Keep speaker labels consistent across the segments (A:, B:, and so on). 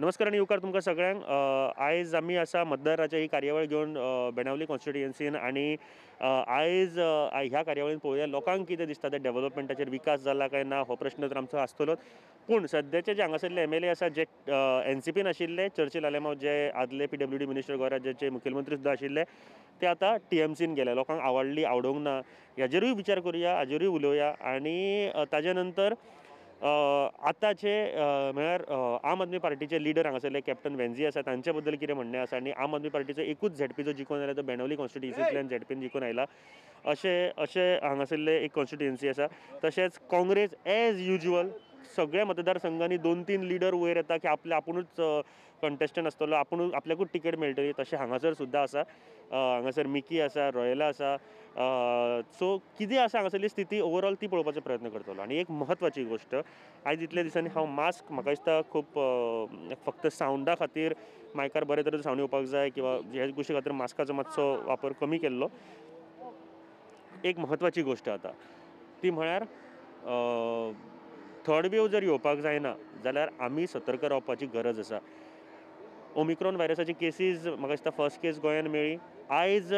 A: नमस्कार आणि येवकार तुमकां सगळ्यांक. आयज आमी आसा मतदाराच्या ही कार्यावळ घेवन बेणावली कॉन्स्टिट्युएन्सीन आणि आयज ह्या कार्यावळीन पळोवया लोकांक कितें दिसता ते डेव्हलपमेंटाचेर विकास जाला काय ना हो प्रश्न तर आमचो आसतलोच. पूण सद्याचे जे हांगासरले एमएलए आसा जे एनसीपीन आशिल्ले चर्चिल आलेमांव जे आदले पीडब्ल्यूडी मिनिस्टर गोंय राज्याचे मुखेलमंत्री सुद्दां आशिल्ले ते आतां टीएमसीन गेले. लोकांक आवडली आवडोंक ना हाजेरूय विचार करुया हाजेरूय उलोवया आणि ताजे नंतर आतांचे म्हळ्यार आम आदमी पार्टीचे लिडर हांगासरले कॅप्टन वेंझी आसा तांचे बद्दल कितें म्हणणें आसा आनी आम आदमी पार्टीचो एकूच झेडपीचो जिखून आयला तो बेणावली कॉन्स्टिट्युएन्सींतल्यान झेडपीन जिखून आयला अशें हांगासरले एक कॉन्स्टिट्युएन्सी आसा. तशेंच काँग्रेस एज युज्युअल सगळ्या मतदारसंघांनी 2-3 लिडर वयर येता की आपुणूच कंटेस्टंट आसतलो आपुणूच आपल्याकूच टिकेट मेळटली तशें हांगासर सुद्दां आसा. हांगासर मिकी आसा रॉयला आसा. सो कितें आसा हांगासरली स्थिती ओवरऑल ती पळोवपाचो प्रयत्न करतलो. आनी एक म्हत्वाची गोश्ट आयज इतल्या दिसांनी हांव मास्क म्हाका दिसता खूब फक्त सावंडा खातीर मायकार बरे तरेन सावंड येवपाक जाय किंवा ह्या गोश्टी खातीर मास्काचो मातसो वापर कमी केल्लो. एक म्हत्वाची गोश्ट आतां ती म्हळ्यार थर्ड वेव जर येवपाक जायना जाल्यार आमी सतर्क रावपाची गरज आसा. ओमिक्रॉन व्हायरसाची केसीस म्हाका दिसता फर्स्ट केस गोंयांत मेळ्ळी. आयज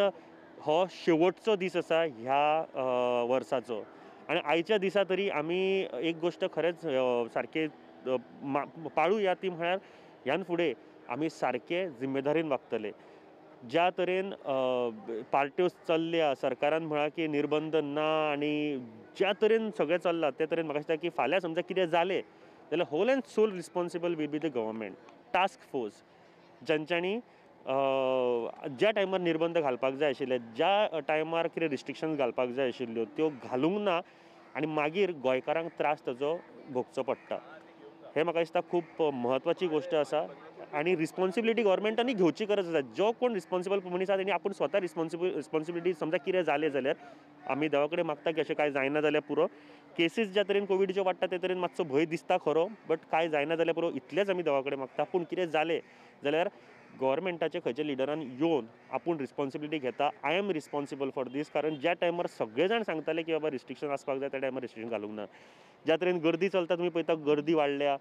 A: हो शेवटचो दीस आसा ह्या वर्साचो आनी आयच्या दिसा तरी आमी एक गोश्ट खरेंच सारके पाळुया ती म्हळ्यार ह्यान फुडें आमी सारके जिम्मेदारीन वागतले. ज्या तरेन पार्ट्यो चल्ल्या सरकारान म्हळां की निर्बंध ना आनी ज्या तरेन सगळें चल्लां ते तरेन म्हाका दिसता की फाल्यां समजा कितें जालें जाल्यार whole and sole responsible will be the government task force ज्यांच्यांनी ज्या टायमार निर्बंध घालपाक जाय आशिल्ले ज्या टायमार कितें रिस्ट्रिक्शन्स घालपाक जाय आशिल्ल्यो त्यो घालूंक ना आनी मागीर गोंयकारांक त्रास ताजो भोगचो पडटा. हें म्हाका दिसता खूब म्हत्वाची गोश्ट आसा आनी रिस्पॉन्सिबिलिटी गव्हर्मेंटांनी घेवची गरज आसा. जो कोण रिस्पॉन्सिबल मनीस आसा तेणी आपूण स्वता रिस्पॉन्सिबिलिटी समजा कितें जालें जाल्यार आमी देवा कडेन मागता की अशें कांय जायना जाल्यार पुरो. केसीस ज्या तरेन कोविडच्यो वाडटा ते तरेन मातसो भंय दिसता खरो बट कांय जायना जाल्यार पुरो इतलेंच आमी देवा कडेन मागता. पूण कितें जालें जाल्यार गव्हर्मेंटाचे खंयच्या लिडरान येवन आपूण रिस्पॉन्सिबिलिटी घेता. आय एम रिस्पॉन्सिबल फॉर दीस कारण ज्या टायमार सगळे जाण सांगताले की बाबा रिस्ट्रिक्शन आसपाक जाय त्या टायमार रिस्ट्रिक्शन घालूंक ना. ज्या तरेन गर्दी चलता तुमी पळयता गर्दी वाडल्या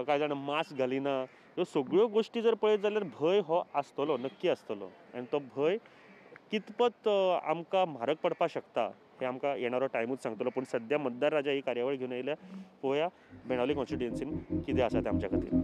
A: कांय जाण मास्क घालिना. ह्यो सगळ्यो गोश्टी जर पळयत जाल्यार भंय हो आसतलो नक्की आसतलो आनी तो भंय कितपत आमकां म्हारग पडपाक शकता हें आमकां येणारो टायमूच सांगतलो. पूण सद्या मतदार राजा ही कार्यावळ घेवन येयल्या पळोवया बेणावली कॉन्स्टिट्युएन्सीन कितें आसा तें आमच्या खातीर.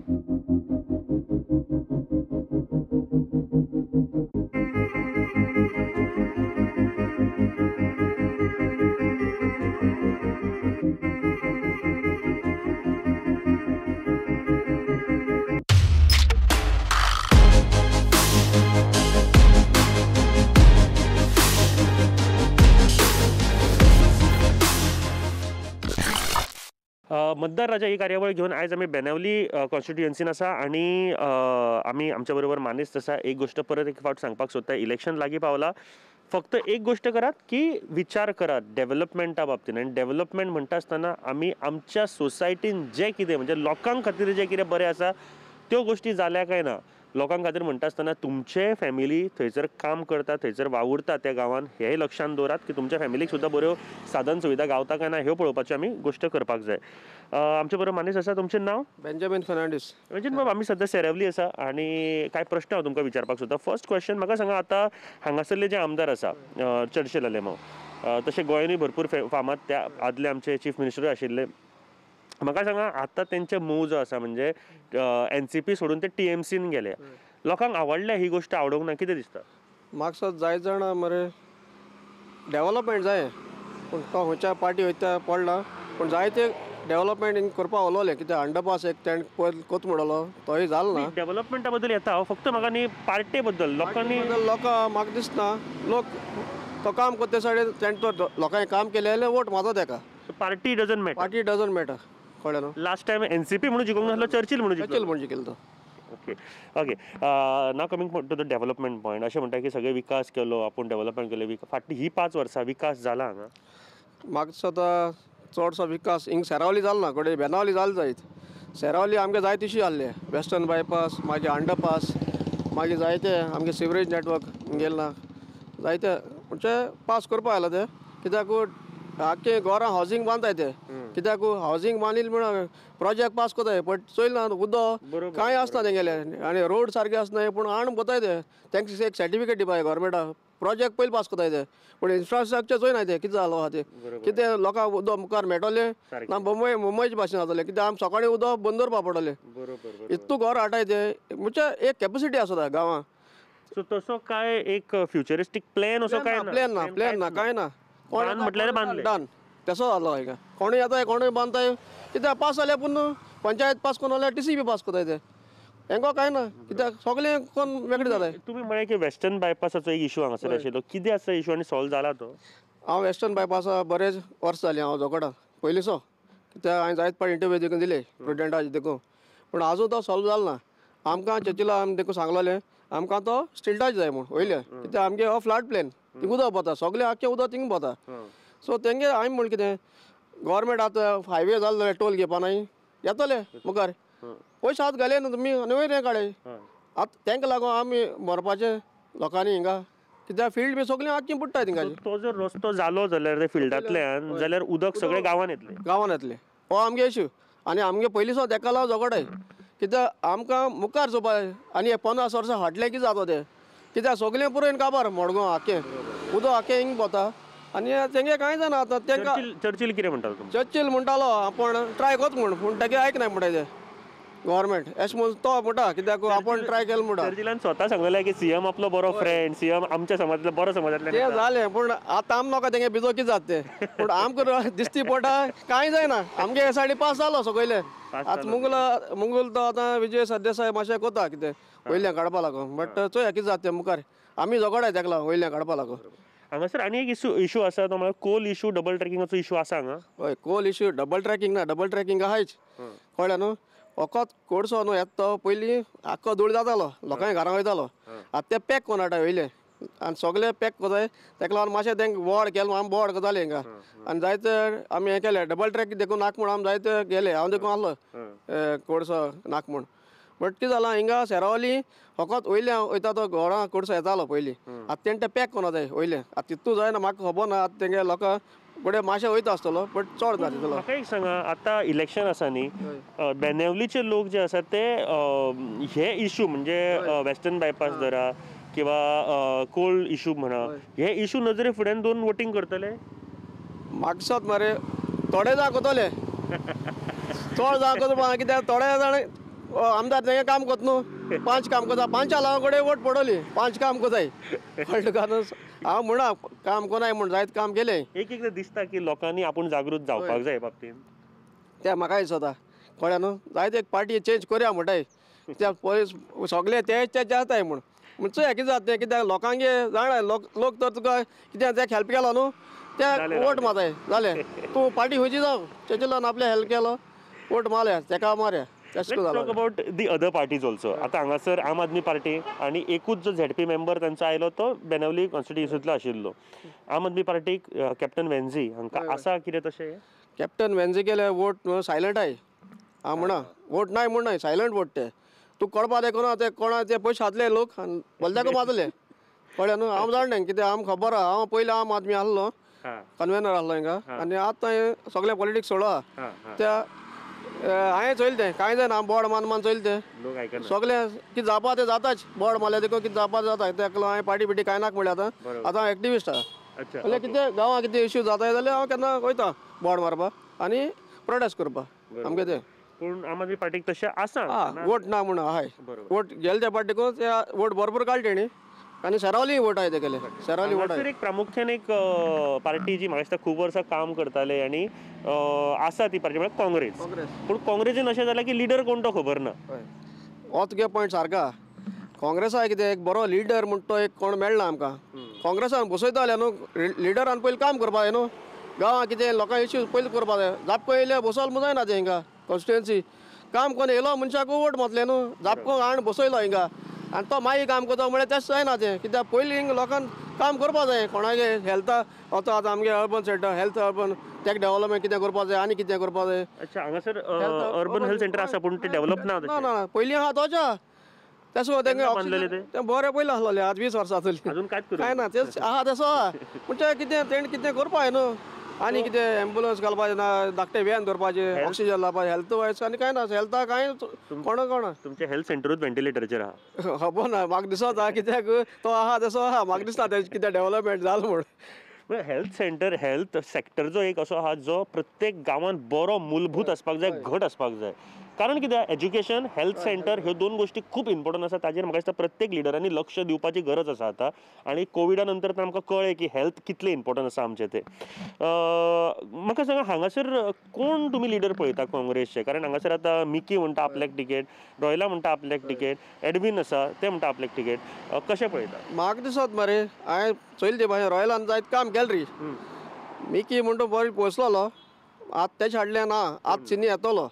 A: मतदार राजा ही कार्यावळ घेवन आयज आमी बेणावली कॉन्स्टिट्युएन्सीन आसा आनी आमी आमच्या बरोबर मानेस्त आसा. एक गोश्ट परत एक फावट सांगपाक सोदता इलेक्शन लागीं पावला फक्त एक गोश्ट करात की विचार करात डेव्हलपमेंटा बाबतीन आनी डेव्हलपमेंट म्हणटा आसतना आमी आमच्या सोसायटीन जें कितें म्हणजे लोकांक खातीर जें कितें बरें आसा त्यो गोश्टी जाल्या काय ना लोकांक खातीर म्हणटा आसतना तुमचे फॅमिली थंयसर काम करता थंयसर वावुरता त्या गांवांत हेंय लक्षांत दवरात की तुमच्या फॅमिलीक सुद्दां बऱ्यो साधन सुविधा गावता काय ना ह्यो पळोवपाची आमी गोश्ट करपाक जाय. आमचे बरोबर मानेस आसा. तुमचें नांव?
B: बेंजामिन फर्नांडीस.
A: म्हणजे बाबा आमी सद्या सेरावली आसा आनी कांय प्रश्न हांव तुमकां विचारपाक सोदता. फर्स्ट क्वेश्चन म्हाका सांगा आतां हांगासरले जे आमदार आसा चर्चिल आलेमांव तशें गोंयानूय भरपूर फामाद त्या आदले आमचे चीफ मिनिस्टरूय आशिल्ले. म्हाका सांगा आतां तेंचे मूव जो आसा म्हणजे एनसीपी सोडून ते टीएमसीन गेले. लोकांक आवडल्या ही गोश्ट आवडोंक ना कितें दिसता?
B: म्हाका जाय जाण मरे डेव्हलपमेंट जाय पूण तो खंयच्या पार्टी वयता पडला पूण जायते डेव्हलपमेंट करपाक उलोवलें कितें अंडरपास एक तेण कोत म्हणलो तोय जालो ना.
A: डेव्हलपमेंटा बद्दल येता हांव फक्त म्हाका न्ही पार्टी बद्दल लोकांनी
B: लोकां म्हाका दिसना लोक तो काम करता सायडीन तेणें तो लोकांनी काम केलें जाल्यार वोट मारता तेका.
A: Party doesn't matter.
B: Party doesn't matter कळ्ळें न्हू.
A: लास्ट टायम एनसीपी म्हणून जिखूंक नासलो चर्चिल म्हणून
B: जिखलो तो.
A: Okay okay now coming to the development point अशें म्हणटा की सगळे विकास केलो आपूण डेव्हलपमेंट केलें फाटली ही 5 वर्सां विकास जाला हांगा?
B: म्हाका दिसता चडसो विकास हिंग सेरावली जालो ना कोडे बेनावली जाल जायत. सेरावली आमगे जाय तशी जाल्ले वेस्टर्न बायपास मागीर अंडरपास मागीर जायते आमगे सिवरेज नेटवर्क गेल ना जायते म्हणजे पास करपा आयला ते कित्याक आख्खे गोरा हावजींग बांदताय ते कित्याक हावजींग बांदिल्ले म्हण प्रोजेक्ट पास कोताय बट चोयल ना उदो कांय आसना तेंगेले आनी रोड सारके आसनाय पूण आण बोताय ते तेंका एक सर्टिफिकेट दिवपाय गव्हर्मेंटा प्रोजेक्ट पयलीं पास कोताय ते पूण इन्फ्रास्ट्रक्चर चोयनाय ते कितें जालो आहा ते कितें लोकांक उदो मुखार मेळटले ना मुंबयचे भाशेन जातले कित्याक आमी सकाळीं उदो बंद दवरपा पडटले इतू घर हाटाय ते म्हणजे एक कॅपेसिटी आसा गांवां
A: सो तसो काय एक फ्युचरिस्टीक प्लॅन असो काय
B: प्लॅन ना कांय ना
A: बांद म्हटल्यार बांदले
B: डन तसो जालो हिंगा कोणूय येताय कोणूय बांदताय कित्याक पास जाल्या पूण पंचायत पास कोन्न जाल्यार TC पास कोताय ते हेंको कांय ना कित्याक सगळे कोण वेगळे जाताय
A: तुम्ही म्हळे की वेस्टर्न बायपासाचो एक इशू हांगासर आशिल्लो कितें आसा इशू आनी सॉल्व जाला तो
B: हांव वेस्टर्न बायपासा बरेच वर्स जालीं हांव जोगोडा पयलींचो कित्याक हांवें जायत पाटी इंटरव्यू देखून दिले प्रेसिडेंटाचे देखून पूण आजून तो सॉल्व जालो ना आमकां चर्चिला आमी देखून सांगलोलें आमकां तो स्टिल्टाचे जाय म्हूण वयले कित्याक आमगे हो फ्लड प्लेन थिंग उदक वता सगळें आख्खें उदक थिंग वता सो तेंगे हांवें म्हण कितें गव्हर्मेंट आतां हायवे जालो जाल्यार टोल घेवपा नाय येतले मुखार पयशे आतां घाले न्हू तुमी आनी वयर हें काडे आतां तेंका लागून आमी मरपाचें लोकांनी हिंगा कित्याक फील्ड बी सगळें आख्खी बुडटाय थिंगाची
A: तो जर रस्तो जालो जाल्यार ते फिल्डांतल्यान जाल्यार उदक सगळें गांवांत येतलें
B: हो आमगे इशू आनी आमगे पयलींचो तेका लागून झगडाय कित्याक आमकां मुखार चोवपाक आनी 50 वर्सां फाटलें कितें जाता तें कित्याक सगळें पुरोयन काबार मडगांव आख्खें उदक आख्खें हिंग वता आनी तेंगे कांय जायना आतां तेंकां
A: चर्चिल कितें म्हणटालो तुमी
B: चर्चिल म्हणटालो आपण ट्राय कोत म्हूण पूण तेगे आयकनाय म्हणटाय ते गव्हर्मेंट अशें म्हूण तो म्हणटा कित्याक आपण ट्राय केलें म्हणटा
A: चर्चिलान स्वता सांगलें की CM आपलो बरो फ्रेंड CM आमच्या समाजातलो बरो समाजातले
B: तें जालें पूण आतां आम नोका तेंगे भिजो कितें जाता तें पूण आमकां दिसती पडटा कांय जायना आमगे हे सायडी पास जालो सगळे आतां मुंगूल तो आतां विजय सरदेसाय मातशें कोता कितें वयल्यान काडपा लागून बट चोया कितें जाता तें मुखार आमी झगडाय तेका लागून वयल्यान काडपा लागून
A: हांगासर आनी एक इशू आसा तो म्हळ्यार कोल इशू डबल ट्रॅकिंगाचो इशू आसा हांगा
B: हय कोल इशू डबल ट्रॅकिंग ना डबल ट्रॅकिंग आहायच कळ्ळें न्हू वखद कोडसो न्हू येता तो पयलीं आख्खो धूळ जातालो लोकांच्या घरां वयतालो आतां ते पॅक कोन्न हाडटा वयले आनी सगळे पॅक कोताय तेका लागून मातशें तेंका बोवाड केलें आमी बोवाड कोताले हिंगा आनी जायते आमी हें केलें डबल ट्रॅक देखून नाक म्हूण आमी जायते गेले हांव देखून आहलो कोडसो नाक म्हूण बट कितें जालां हिंगा सेरावली फकत वयल्यान वयता तो घोडां कोडसो येतालो पयलीं आतां तेणें तें पॅक कोन्न जाय वयलें आतां तितू जायना म्हाका खबर ना आतां तेंगे लोकां फुडें मातशें वयता आसतलो बट चड ना तितलो
A: म्हाका एक सांगा आतां इलेक्शन आसा न्ही बेनेवलीचे लोक जे आसात ते हे इशू म्हणजे वेस्टर्न बायपास धरा किंवा कोल इशू म्हणा हे इशू नजरे फुड्यान दोन वोटींग करतले
B: म्हाका दिसता मरे थोडे जाण कोतले चड जाण कोता कित्याक थोडे जाण आमदार तेंगे काम कोत न्हू 5 काम कोता 5 लावा कडेन वोट पडोली 5 काम कोताय कळ्ळें तुका न्हू हांव म्हणा काम कोनाय म्हूण जायत काम केलें
A: एकदां दिसता की लोकांनी आपूण जागृत जावपाक जाय बाबतींत
B: तें म्हाकाय दिसता कळ्ळें न्हू जायत एक पार्टी चेंज करया म्हणटाय कित्याक पयस सगळे तेच जाताय म्हूण चोया कितें जाता तें कित्याक लोकांगे जाणा लोक तर तुका कित्याक तेका हेल्प केलो न्हू ते वोट माताय जालें तूं पार्टी खंयची जावं तेजेलान आपले हेल्प केलो वोट मारल्या तेका मारया
A: Let's talk about the other parties also. आता हांगासर आम आदमी पार्टी आणि एकूच जो ZP मेंबर तांचो आयलो तो बेनावली कॉन्स्टिट्युएन्सींतलो आशिल्लो आम आदमी पार्टीक कॅप्टन वेन्झी हांकां आसा कितें तशें
B: कॅप्टन वेन्झी केले वोट सायलंट आय हांव म्हणा वोट नाय म्हूण नाय सायलंट वोट ते तूं कळपा देखून ते कोणा ते पयशे हातले लोक भलत्याक मारले कळ्ळें न्हू हांव जाणा कितें आमकां खबर आहा हांव पयलीं आम आदमी आहलो कन्वेनर आहलो हिंगा आनी आतां सगळे पॉलिटिक्स सोडला त्या हांवें चोयलें तें कांय जायना बोर्ड मान चोयलें तें सगळे कितें जावपा तें जाताच बोर्ड मारल्या देखून कितें जावपा जाता तेका हांवें पार्टी बिटी कांय नाका म्हणलें आतां हांव एक्टिविस्ट आहा जाल्यार कितें गांवां कितें इश्यू जाताय जाल्यार हांव केन्ना वयता बोर्ड मारपाक आनी प्रोटेस्ट करपाक आमगे तें
A: पूण आम आदमी पार्टीक तशें आसा
B: वोट ना म्हूण आहाय वोट गेले त्या पार्टीकूच ते वोट भरपूर काडले तेणी आनी सेरावली वोट आहाय ते केले सेरावली वोट
A: एक प्रामुख्यान एक पार्टी जी म्हाका दिसता खूब वर्सां काम करताले आनी आसा ती पार्टी म्हळ्यार काँग्रेस पूण काँग्रेसीन अशें जालां की लिडर कोण तो खबर ना
B: हो तुगे पॉयंट सारका काँग्रेसा कितें एक बरो लिडर म्हूण तो एक कोण मेळना आमकां काँग्रेसान बसयता जाल्यार न्हू लिडरान पयलीं काम करपा जाय न्हू गांवां कितें लोकां इश्यूज पयलीं करपा जाय जापको येयले बसोल म्हूण जायना तें हिंगा कॉन्स्टिट्युएन्सी काम कोण येयलो मनशाक वोट मातले न्हू जापको हाडून बसयलो हिंगा आनी तो मागीर काम करता म्हळ्यार तें जायना तें कित्याक पयलीं हिंगा लोकांक काम करपा जाय कोणागे हेल्था वता आतां आमगे अर्बन सेंटर हेल्थ अर्बन तेका डेव्हलपमेंट कितें करपा जाय आनी कितें करपा जाय
A: अच्छा हांगासर अर्बन हेल्थ सेंटर आसा पूण ते डेव्हलप ना
B: ना पयलीं आहा तोच्या तेसो तेंगे बरें पयलीं आहलोले आतां 20 वर्सां जातलीं
A: अजून
B: कांय ना तेच आहा तेसो आहा म्हणजे कितें तेणें कितें करपा जाय न्हू आनी कितें एम्बुलन्स घालपाचें ना धाकटे व्हॅन दवरपाचें ऑक्सिजन लावपाचें हेल्थ वायज आनी कांय ना हेल्था कांय कोणा
A: तुमचे हेल्थ सेंटरूच व्हेंटिलेटराचेर आहा
B: खबर ना म्हाका दिसता कित्याक तो आहा तसो आहा म्हाका दिसता तेजें कितें डेव्हलपमेंट जालें म्हण
A: हेल्थ सेंटर हेल्थ सेक्टर जो एक असो आहा जो प्रत्येक गांवांत बरो मूलभूत आसपाक जाय घट आसपाक जाय कारण कित्याक एज्युकेशन हेल्थ सेंटर ह्यो दोन गोश्टी खूब इम्पॉर्टंट आसा ताजेर म्हाका दिसता प्रत्येक लिडरांनी लक्ष दिवपाची गरज आसा आतां आनी कोविडा नंतर तर आमकां कळ्ळें की हेल्थ कितलें इम्पॉर्टंट आसा आमचें तें म्हाका सांगा हांगासर कोण तुमी लिडर पळयता काँग्रेसचे कारण हांगासर आतां मिकी म्हणटा आपल्याक तिकेट रॉयला म्हणटा आपल्याक तिकेट एडवीन आसा ते म्हणटा आपल्याक तिकेट कशें पळयता
B: म्हाका दिसत मरे हांवें चोयलें ते भाशेन रॉयलान जायत काम केलें री मिकी म्हणटा बरो पोसलोलो आतां तेचे हाडलें ना आतां चिनी येतलो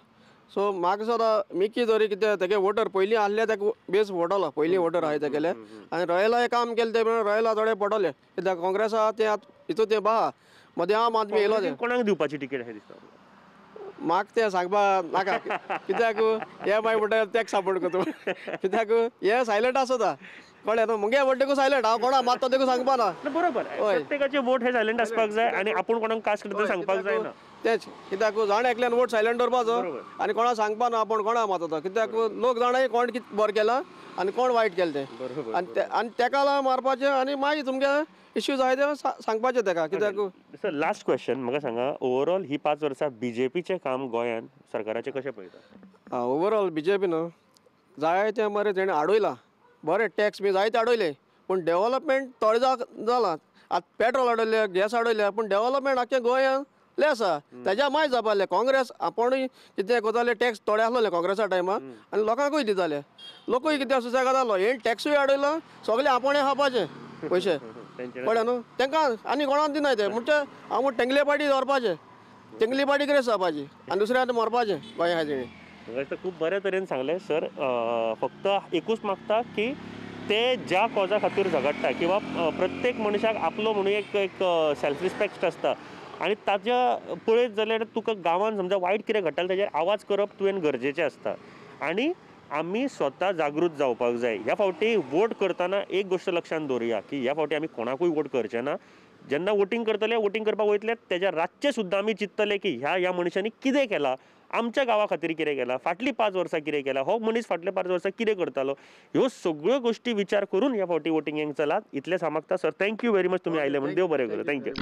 B: सो म्हाका दिसता मिकी तरी कितें तेगे वोटर पयलीं आहले तेका बेस वोटलो पयलीं वोटर आहाय तेगेले आनी रॉयला काम केलें ते रॉयला थोडे पडले कित्याक काँग्रेस आहा तें आतां हितून तें बाहा मदें आम आदमी येयलो तें
A: कोणाक दिवपाची तिकेट अशें दिसता
B: म्हाका तें सांगपा नाका कित्याक हे मागीर म्हणटा तेका सपोर्ट करता कित्याक हे सायलंट आसता कळ्ळें न्हू मुगे वोट सायलंट हांव कोणा मात्तो देखून सांगपा ना
A: बरोबर प्रत्येकाचे वोट हे सायलंट आसपाक जाय आनी आपूण कोणाक कास्ट करता सांगपाक जायना
B: तेच कित्याक जाण एकल्यान वोट सायलंट दवरपाचो आनी कोणा सांगपा ना आपूण कोणा मातता कित्याक लोक जाणाय कोण कितें बरें केलां आनी कोण वायट केलें तें आनी तेका लागून मारपाचें आनी मागीर तुमगे इश्यूज आहाय ते सांगपाचें तेका कित्याक
A: सर लास्ट क्वेश्चन म्हाका सांगा ओवरऑल ही 5 वर्सां बीजेपीचें काम गोंयान सरकाराचें कशें पळयता
B: ओवरऑल बीजेपी न्हू जायते मरे तेणें आडयलां बरें टॅक्स बी जायते आडयले पूण डेव्हलपमेंट थोडें जालां आतां पेट्रोल आडयले गॅस आडयले पूण डेव्हलपमेंट आख्या गोंयान लेस आसा तेज्या माय जातालें काँग्रेस आपुणूय कितें कोताले टॅक्स थोडे आसलोले काँग्रेसा टायमार आनी लोकांकूय दिताले लोकूय कितें सुसेगाद जालो हे टॅक्सूय आडयलो सगळे आपुणें खावपाचे पयशे कळ्ळें न्हू तेंकां आनी कोणाक दिनाय ते म्हणचे हांव टेंगले पाटी दवरपाचे टेंगली पाटी कितें जावपाची आनी दुसऱ्या आतां मरपाचें गोंया हाय तेणी
A: खूब बऱ्या तरेन सांगलें सर फक्त एकूच मागता की ते ज्या कॉजा खातीर झगडटा किंवा प्रत्येक मनशाक आपलो म्हणून एक सेल्फ रिस्पेक्ट आसता आनी ताज्या पळयत जाल्यार तुका गांवांत समजा वायट कितें घडटा ताजेर आवाज करप तुवें गरजेचें आसता आनी आमी स्वता जागृत जावपाक जाय ह्या फावटी वोट करतना एक गोश्ट लक्षांत दवरुया की ह्या फावटी आमी कोणाकूय वोट करचे ना जेन्ना वोटींग करतले वोटींग करपाक वयतले तेज्या रातचे सुद्दां आमी चिंततले की ह्या मनशांनी कितें केलां आमच्या गांवा खातीर कितें केलां फाटलीं 5 वर्सां कितें केलां हो मनीस फाटल्या 5 वर्सां कितें करतालो ह्यो सगळ्यो गोश्टी विचार करून ह्या फावटी वोटिंगेक चलात इतलें सांगता सर थँक्यू व्हेरी मच तुमी आयले म्हण देव बरें करूं थँक्यू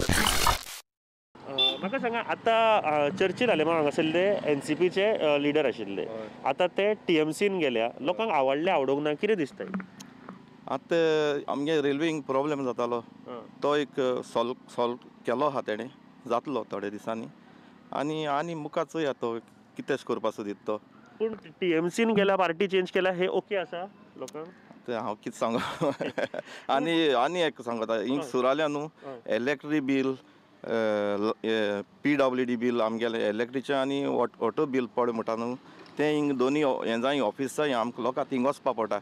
A: म्हाका सांगा आतां चर्चील आले हांगासरले एनसीपीचे लिडर आशिल्ले आतां ते टीएमसीन गेल्या लोकांक आवडले आवडोंक ना कितें दिसता
C: आतां आमगे रेल्वेक प्रॉब्लेम जातालो तो एक सॉल्व केलो आहा तेणें जातलो थोड्या दिसांनी आनी मुखार चोया तो कितेंच करपाचो दिता तो
A: पूण टीएमसीन गेला पार्टी चेंज केला हे ओके आसा लोकांक
C: तें हांव कितें सांगू आनी एक सांगता हिंग सुराल्या न्हू इलेक्ट्रीक बील PWD बील आमगेलें इलेक्ट्रीचें आनी ऑटो बील पड म्हणटा न्हू तें हिंग दोनी हें जाय ऑफिस जाय आमकां लोकांक थिंग वचपा पडटा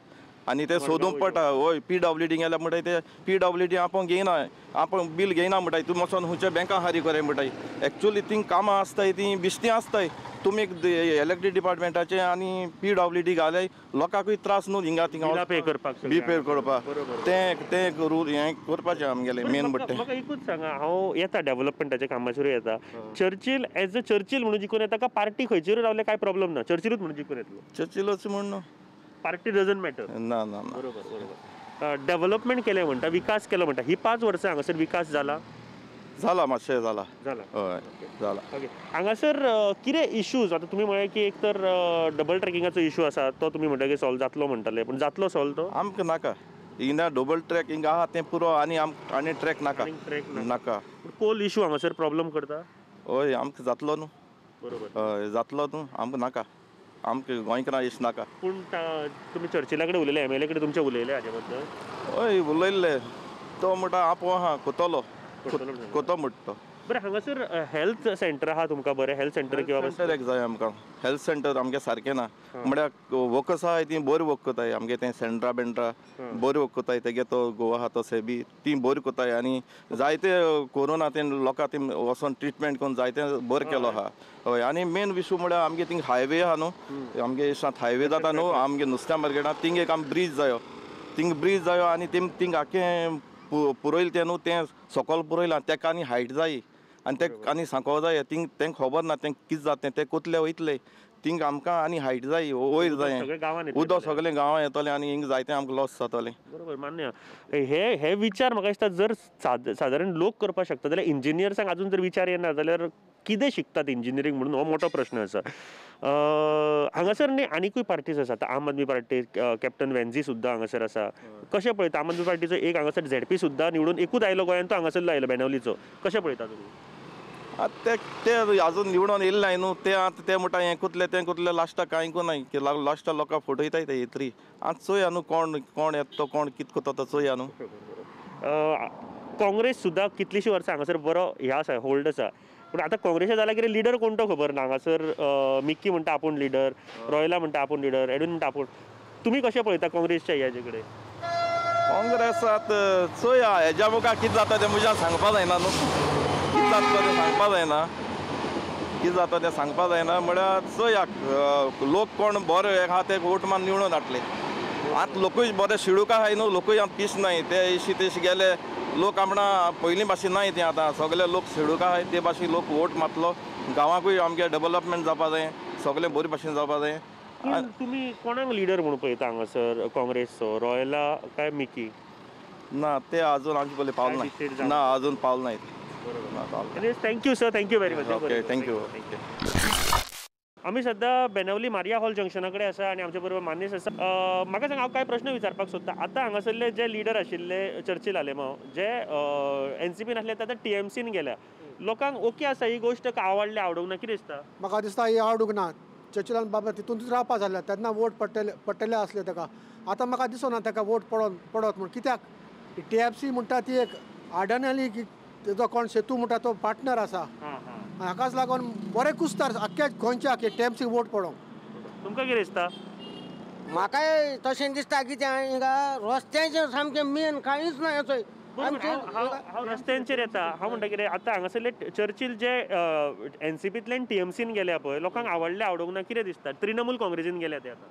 C: आनी तें सोदूंक पडटा हय PWD गेल्या म्हणटाय ते PWD आपूण घेयना आपूण बील घेयना म्हणटाय तूं वचोन खंयच्या बँकां हारी करे म्हणटाय एक्चुअली तीं कामां आसताय तीं बिश्तीं आसताय तुमी इलेक्ट्रीक डिपार्टमेंटाचें आनी PWD घाल्याय लोकांकूय त्रास न्हू हिंगा थिंगा
A: पे करपाक
C: बी पे करपाक तें रूल हें करपाचें आमगेलें मेन म्हणटा
A: म्हाका एकूच सांगा हांव येता डेव्हलपमेंटाच्या कामाचेर येता चर्चील एज अ चर्चील म्हणून जिखून येता का पार्टी खंयचेरूय रावले काय प्रॉब्लेम ना चर्चीलूच म्हणून जिखून येतलो
C: चर्चिलूच म्हण
A: पार्टी डजंट मॅटर
C: ना ना
A: बरोबर डेव्हलपमेंट केलें म्हणटा विकास केलो म्हणटा ही 5 वर्सां हांगासर विकास जाला
C: मातशें जाला हय जाला
A: ओके हांगासर कितें इश्यूज आतां तुमी म्हळें की एक तर डबल ट्रॅकिंगाचो इश्यू आसा तो तुमी म्हणटा की सॉल्व जातलो म्हणटाले पूण जातलो सॉल्व तो
C: आमकां नाका हिंगा डबल ट्रॅक हिंगा आहा तें पुरो आनी ट्रॅक नाका नाका
A: कोल इश्यू हांगासर प्रॉब्लम करता
C: हय आमकां जातलो न्हू
A: बरोबर
C: हय जातलो न्हू आमकां नाका आमकां गोंयकारां इश्ट नाका
A: पूण तुमी चर्चिला कडेन उलयले MLA कडेन तुमचे उलयले हाजे बद्दल
C: हय उलयल्ले तो म्हणटा आपूण आहा कोतलो कोतो म्हणटा तो
A: बरें हांगासर हेल्थ सेंटर आहा तुमकां बरें हेल्थ सेंटर किंवा
C: सेंटर एक जाय आमकां हेल्थ सेंटर आमगे सारकें ना म्हळ्यार वर्कर्स आहाय ती बरी वर्क कोताय आमगे तें सेंट्रा बरी वर्क कोताय तेगे तो गोवा आहा तो सेबी ती बरी कोताय आनी जायते कोरोना तें लोकां ती वचोन ट्रिटमेंट करून जायते बरें केलो आहा हय आनी मेन इशू म्हळ्यार आमगे थिंग हायवे आहा न्हू आमगे इश्टांत हायवे जाता न्हू आमगे नुस्त्या मार्केटांत थिंग एक आमकां ब्रीज जायो आनी थिंग आख्खें पुरोयलें तें न्हू तें सकयल पुरोयलां तेका आनी हायट जायी आनी ते आनी सांगोवं जाय तेंका खबर ना तेंका कितें जाता ते कोतले वयतले थिंग आमकां आनी हायट जाय वयर जाय
A: सगळे गांवांत
C: उदक सगळें गांवां येतलें आनी हिंग जायतें आमकां लॉस जातलें.
A: बरोबर मान्य. हे विचार म्हाका दिसता जर सादारण लोक करपाक शकता जाल्यार इंजिनियर्सांक अजून जर विचार येना जाल्यार कितें शिकतात इंजिनियरींग म्हणून हो मोठो प्रश्न आसा. हांगासर न्ही आनीकूय पार्टीज आसा. आम आदमी पार्टी कॅप्टन वेन्झी सुद्दां हांगासर आसा. कशें पळयता आम आदमी पार्टीचो एक हांगासर झेडपी सुद्दां निवडून एकूच आयलो गोंयांत तो हांगासरलो आयलो बेनावलीचो. कशें पळयता तुमी?
C: आतां ते आजून निवडून येयले नाय न्हू ते आतां ते म्हणटा हें कुतलें तें कुतलें लास्टाक कांयकू नाय की लास्टाक लोकांक फटयताय ते येतरी. आतां चोया न्हू कोण येता तो कोण कितें कोता तो चोया न्हू.
A: काँग्रेस सुद्दां कितलींशीं वर्सां हांगासर बरो हे आसा होल्ड आसा. पूण आतां काँग्रेसा जाल्यार कितें लिडर कोण तो खबर ना. हांगासर मिक्की म्हणटा आपूण लिडर, रॉयला म्हणटा आपूण लिडर, एडवीन म्हणटा आपूण. तुमी कशें पळयता काँग्रेसच्या हेजे कडेन?
C: काँग्रेसात चोया हेज्या मुखार कितें जाता तें म्हज्यान सांगपा जायना न्हू. कितें जाता तें सांगपा जायना. कितें जाता तें सांगपा जायना म्हळ्यार चोया लोक कोण बरे आहा ते वोट मान निवडून हाडटले. आतां लोकूय बरे शिडूक आहाय न्हू लोकूय आतां पीस नाय ते इशी तेशी गेले लोक आपणा पयलीं भाशेन नाय तें आतां सगळे लोक शिडूक आहाय ते भाशेन लोक वोट मारतलो. गांवांकूय आमगे डेव्हलपमेंट जावपा जाय सगळें बरे भाशेन जावपा जाय.
A: तुमी कोणाक लिडर म्हणून पळयता हांगासर काँग्रेसचो रॉयला काय मिकी?
C: ना ते आजून आमचे पयलीं पावल नाय. ना आजून पावल नाय.
A: Thank you sir, thank you very much.
C: Okay thank you.
A: आमी सद्दां बेनावली मारिया हॉल जंक्शना कडेन आसा आनी आमचे बरोबर मानेस आसा. म्हाका सांग हांव कांय प्रश्न विचारपाक सोदतां. आतां हांगासरले जे लिडर आशिल्ले चर्चिल आलेमांव जे एनसीपीन आसले ते आतां टीएमसीन गेल्या. लोकांक ओके आसा ही गोश्ट काय आवडूंक ना कितें दिसता?
B: म्हाका दिसता ही आवडूंक ना. चर्चिलान बाबा तितूनच रावपा जाल्ले तेन्ना वोट पडटले असले ताका. आतां म्हाका दिसना ताका वोट पडत म्हूण. कित्याक टीएमसी म्हणटा ती एक आडनली तेजो कोण सेतू म्हणटा तो पार्टनर आसा. हाकाच लागून बरे कुस्तार आख्ख्या गोंयच्या टीएमसी वोट पडोंक.
A: तुमकां कितें दिसता?
D: म्हाकाय तशें दिसता कित्याक हिंगा रस्त्याचें सामकें मेन कांयच ना थंय.
A: हांव रस्त्यांचेर येता. हांव म्हणटा कितें आतां हांगासरले चर्चिल जे एनसीपींतल्यान टीएमसीन गेल्या पळय लोकांक आवडूंक ना कितें दिसता? तृणमूल काँग्रेसीन गेल्या ते आतां.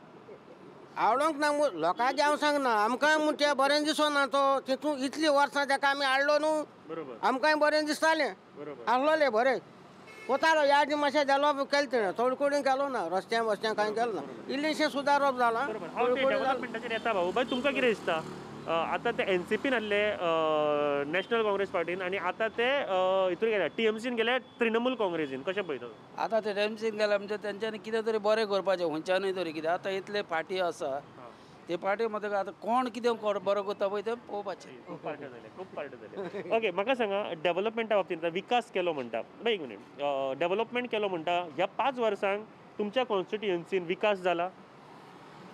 D: आवडोंक ना लोकांचे हांव सांगना आमकां तें बरें दिसना तो तितून इतलीं वर्सां ताका आमी हाडलो न्हू. आमकांय बरें दिसतालें आहलोलें बरें कोतालो यादी मातशें डेव्हलप केलें तेणें थोडे कडेन केलो ना रस्त्यां कांय केलो ना. इल्लेशें सुदारप जालां.
A: डेव्हलपमेंटाचेर येता भाऊ. बाय तुमकां कितें दिसता? आतां ते एनसीपीन आहले नॅशनल काँग्रेस पार्टीन आनी आतां ते हितून गेल्या टीएमसीन गेले तृणमूल काँग्रेसीन. कशें पळयता?
E: आतां ते टीएमसीन गेल्या म्हणजे तेंच्यांनी कितें तरी बरें करपाचें खंयच्यानूय तरी कितें. आतां इतले पार्टी आसा ते पार्टी मदीं आतां कोण कितें बरो करता पळय तें पळोवपाचें.
A: खूब पार्ट्यो जाल्या. ओके म्हाका सांगा डेव्हलपमेंटा बाबतींत विकास केलो म्हणटा. एक मिनीट डेव्हलपमेंट केलो म्हणटा ह्या 5 वर्सांक तुमच्या कॉन्स्टिट्युएन्सीन विकास जाला?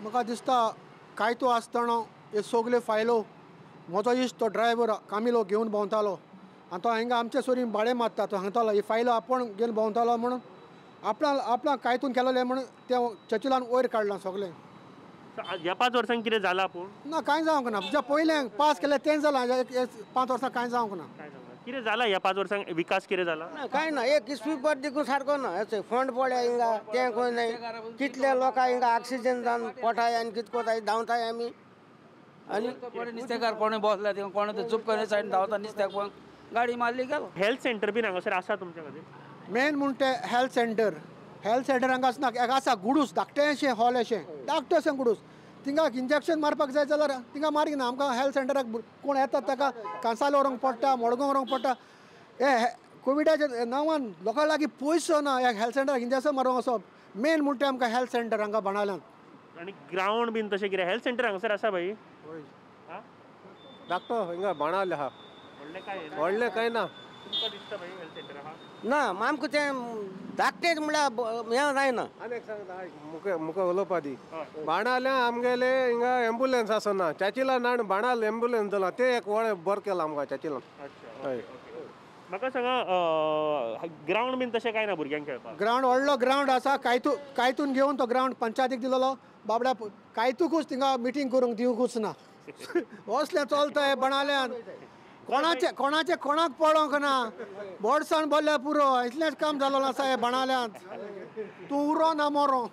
B: म्हाका दिसता कांय तो आसतना हे सगळे फायलो म्हजो इश्ट तो ड्रायव्हर कामिलो घेवन भोंवतालो आनी तो हांगा आमचे सोरीन भाडें मारता. तो सांगतालो ही फायलो आपूण घेवन भोंवतालो म्हणून आपणाक कांयतून केलोलें म्हणून तें चर्चिलान वयर काडलां सगळें.
A: ह्या 5 वर्सांक कितें जालां पूण?
B: ना कांय जावंक ना. जे पयलें पास केलें तें जालां. 5 वर्सां कांय जावंक ना.
A: कितें जाला ह्या 5 वर्सांक विकास कितें जाला?
D: कांय ना एक स्पीकर देखून सारको ना. हेचो फंड पळया हिंगा तें खंय नाय. कितले लोकांक हिंगा ऑक्सिजन जावन पोटाय आनी कितें कोताय धांवताय आमी.
E: आनी कोणी नुस्तेकार कोणी बसला थिंगा कोणी ते चूप करून सायडीन धांवता नुस्त्याक पळोवन गाडी मारली गेलो.
A: हेल्थ सेंटर बीन हांगासर आसा तुमच्या खातीर?
B: मेन म्हूण तें हेल्थ सेंटर हांगा आसना. एक आसा गुडूस धाकटेंशें हॉल अशें धाकटेंशें गुडूस. थिंगा इंजेक्शन मारपाक जाय जाल्यार थिंगा मारिना. आमकां हेल्थ सेंटराक कोण येतात ताका कांसालो व्हरूंक पडटा मडगांव व्हरूंक पडटा. हे कोविडाच्या नांवान लोकां लागीं पयसो ना. ह्या हेल्थ सेंटराक इंजेक्शन मारूंक वचप. मेन म्हूण तें आमकां हेल्थ सेंटर हांगा बाणाल्यांत.
A: आनी ग्रावंड बीन तशें कितें हेल्थ सेंटर हांगासर आसा भाई?
B: डॉक्टर हिंगा बाणाले आहा व्हडलें कांय ना.
A: तुमकां दिसता भाई हेल्थ सेंटर आहा?
D: ना आमकां तें धाकटेच म्हळ्यार हें जायना.
B: आनी एक सांगता मुका उलोवपा दी. बाणाल्या आमगेले हिंगा एम्बुलन्स आसना. चाचिला नाण बाणाल एम्बुलन्स जाला ते एक वळें बरें केलां आमकां चाचिलान. हय
A: म्हाका सांगा ग्रावंड बीन तशें कांय ना भुरग्यांक खेळपाक?
B: ग्रावंड व्हडलो ग्रावंड आसा. कायतून घेवन तो ग्रावंड पंचायतीक दिलोलो. बाबड्या कायतूकूच थिंगा मिटींग करूंक दिवंकूच ना. असलें चलता बाणाल्यान. कोणाचे कोणाक पडोंक ना. बोडसाण बोल्ल्या पुरो इतलेंच काम जालोलें आसा हे बाणाल्यांत. तूं उरो ना मोरो.